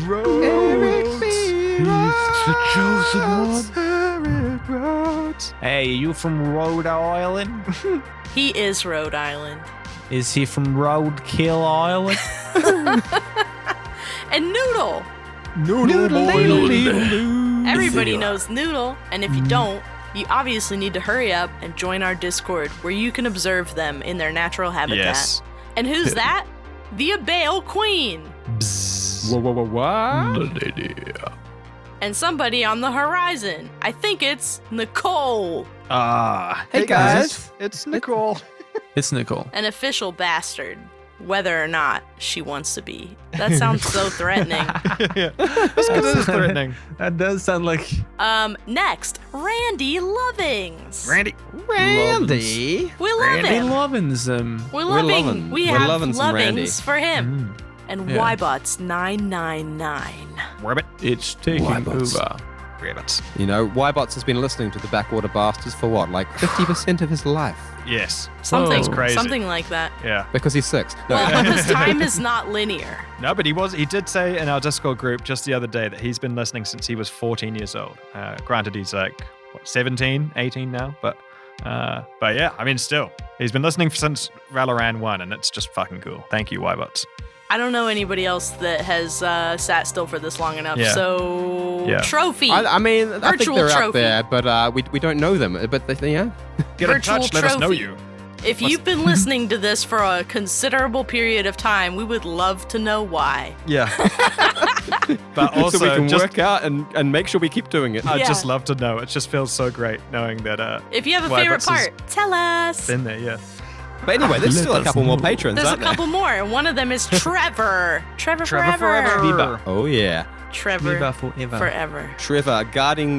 Hey, you from Rhode Island?
He is Rhode Island.
Is he from Roadkill Island?
And Noodle. Everybody knows Noodle, and if you don't, you obviously need to hurry up and join our Discord, where you can observe them in their natural habitat.
Yes.
And who's that? The Abale Queen. And somebody on the horizon. I think it's Nicole,
Hey guys.
It's Nicole.
It's Nicole.
an official bastard, whether or not she wants to be. That sounds so threatening.
That's good. It is threatening.
That does sound like
Next, Randy Lovings.
Randy.
Randy.
We love
Randy
him.
Lovins.
We're loving.
loving-
We
we're
have
loving some Randy.
lovings for him. And
Yeah.
Ybots 999.
Rabbit.
It's taking over.
rabbits.
You know, Wybots has been listening to the Backwater Bastards for what, like 50% of his life?
Yes.
Something,
That's crazy.
something like that.
Yeah.
Because he's 6. No.
Well, because time is not linear.
No, but he did say in our Discord group just the other day that he's been listening since he was 14 years old. Granted, he's like, 17, 18 now, but yeah, I mean, still. He's been listening since Raloran 1, and it's just fucking cool. Thank you, Wybots.
I don't know anybody else that has sat still for this long enough.
Yeah.
So,
Yeah.
trophy.
I mean, I think
Virtual
they're
trophy.
out there, but we don't know them. But yeah.
Get in
Virtual
touch, let us know
trophy.
you.
If you've been listening to this for a considerable period of time, we would love to know why.
Yeah. But also,
so we can
just,
work out and make sure we keep doing it.
I'd
Yeah.
just love to know. It just feels so great knowing that
If you have a
Why,
favorite
what's his-
part, tell us.
been there, yeah.
But anyway, there's still a couple more patrons,
There's a
aren't there?
couple more, and one of them is Trevor. Trevor forever.
Viva.
Oh yeah,
Trevor
Viva forever.
forever.
Trevor guarding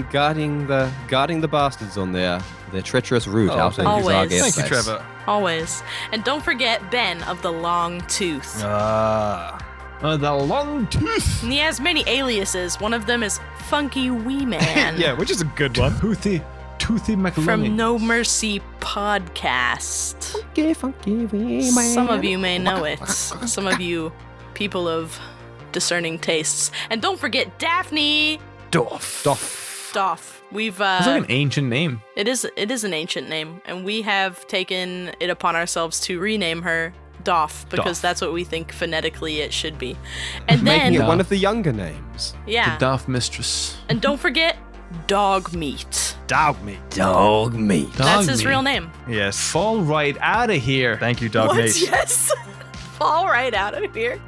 the bastards on their treacherous route out in
Always.
Zarg
Thank
Thank you,
airspace.
Trevor.
Always. And don't forget Ben of the Long Tooth.
The long tooth.
And he has many aliases. One of them is Funky Wee Man.
Yeah, which is a good one.
Toothy McLunny.
From No Mercy Podcast.
Funky wee man.
Some of you may know it. Some of you people of discerning tastes. And don't forget Daphne Doff. We've
It's like an ancient name.
it is an ancient name, and we have taken it upon ourselves to rename her Doff because
Doff.
that's what we think phonetically it should be. And
Making
then
it one of the younger names.
yeah.
The Daft Mistress.
And don't forget Dog Meat.
Dog meat.
Dog meat.
That's his
Dog
real
meat.
name.
Yes.
Fall right out of here.
Thank you, Dog
What?
meat.
Yes. Fall right out of here.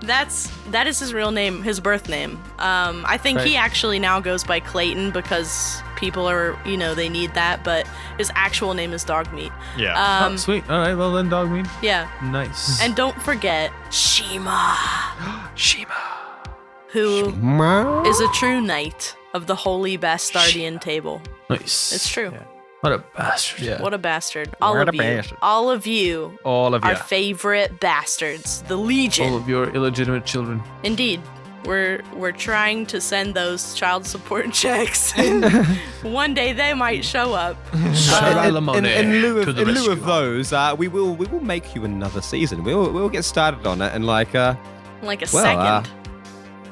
That is his real name, his birth name. I think he actually now goes by Clayton because people are, they need that, but his actual name is Dog Meat.
Yeah.
Oh, sweet. All right, well then, dog meat.
Yeah.
Nice.
And don't forget Shima,
Shima.
who is a true knight of the Holy Bastardian Table.
Nice.
It's true.
What a bastard.
Yeah.
What a bastard. All
What
of
a
you.
bastard.
All of you.
All of
Our
you.
favorite bastards. The Legion.
All of your illegitimate children.
Indeed. We're trying to send those child support checks. One day they might show up.
In lieu
to
of,
the
in lieu
rescue.
of those, we will make you another season. We'll get started on it and
Like a
Well,
second.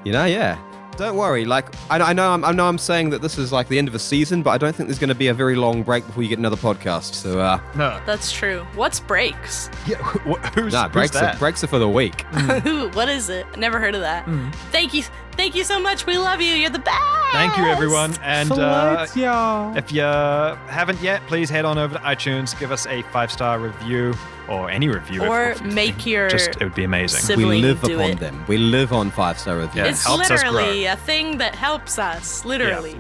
yeah. Don't worry. Like I know I'm saying that this is like the end of a season, but I don't think there's going to be a very long break before you get another podcast. So
No.
That's true. What's breaks?
Yeah. Who's
breaks
that?
are for the week.
Who? What is it? Never heard of that. Thank you so much. We love you. You're the best.
Thank you, everyone. And
yeah.
if you haven't yet, please head on over to iTunes, give us a 5-star review or any review.
Or
if
make your
it would be amazing.
sibling
We live
do
upon
it.
them. We live on 5-star reviews.
Yeah.
It's
helps us
literally a thing that helps us. Literally.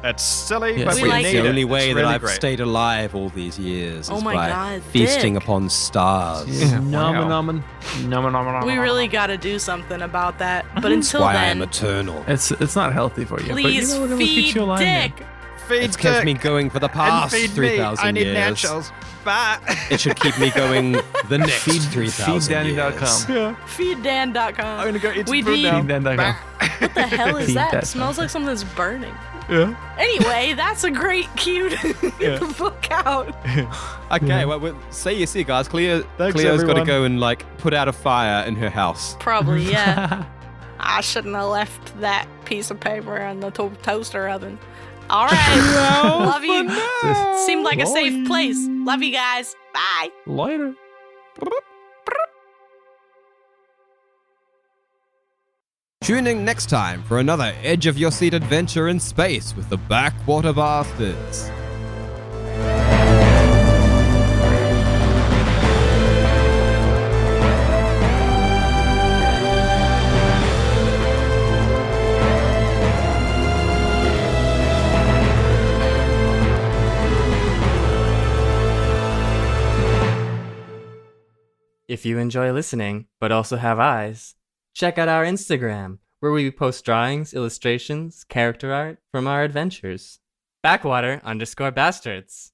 It's silly,
Yes.
but
We
we
like
need
It's the
it.
only way
It's
that
really
I've
great.
stayed alive all these years
Oh
is
my
by
God,
feasting
Dick.
upon stars.
Nomin.
We really got to do something about that. But until
Why I am
then,
eternal.
It's not healthy for you.
please
but you know what, it keeps
feed
you alive, man.
Dick.
Feed
It's kept
Dick
me going for the
and
past
feed me.
3,000
I need
years.
nachos. Bye.
It should keep me going the next
Feed
3,000 years.
Feeddanny.com.
Yeah.
Feeddan.com.
I'm gonna go eat some
We
food
need-
now.
Feeddan.com.
What the hell is
Feed
that?
that
Smells like something's burning.
Yeah.
Anyway, that's a great cue to get the book out.
Okay, well, see you guys. Cleo's got to
everyone.
go and put out a fire in her house.
Probably, yeah. I shouldn't have left that piece of paper in the toaster oven. All right. Love you. Seemed like a safe place. Love you guys. Bye.
Later.
Tune in next time for another edge of your seat adventure in space with the Backwater Bastards.
If you enjoy listening, but also have eyes, check out our Instagram, where we post drawings, illustrations, character art from our adventures. Backwater_Bastards.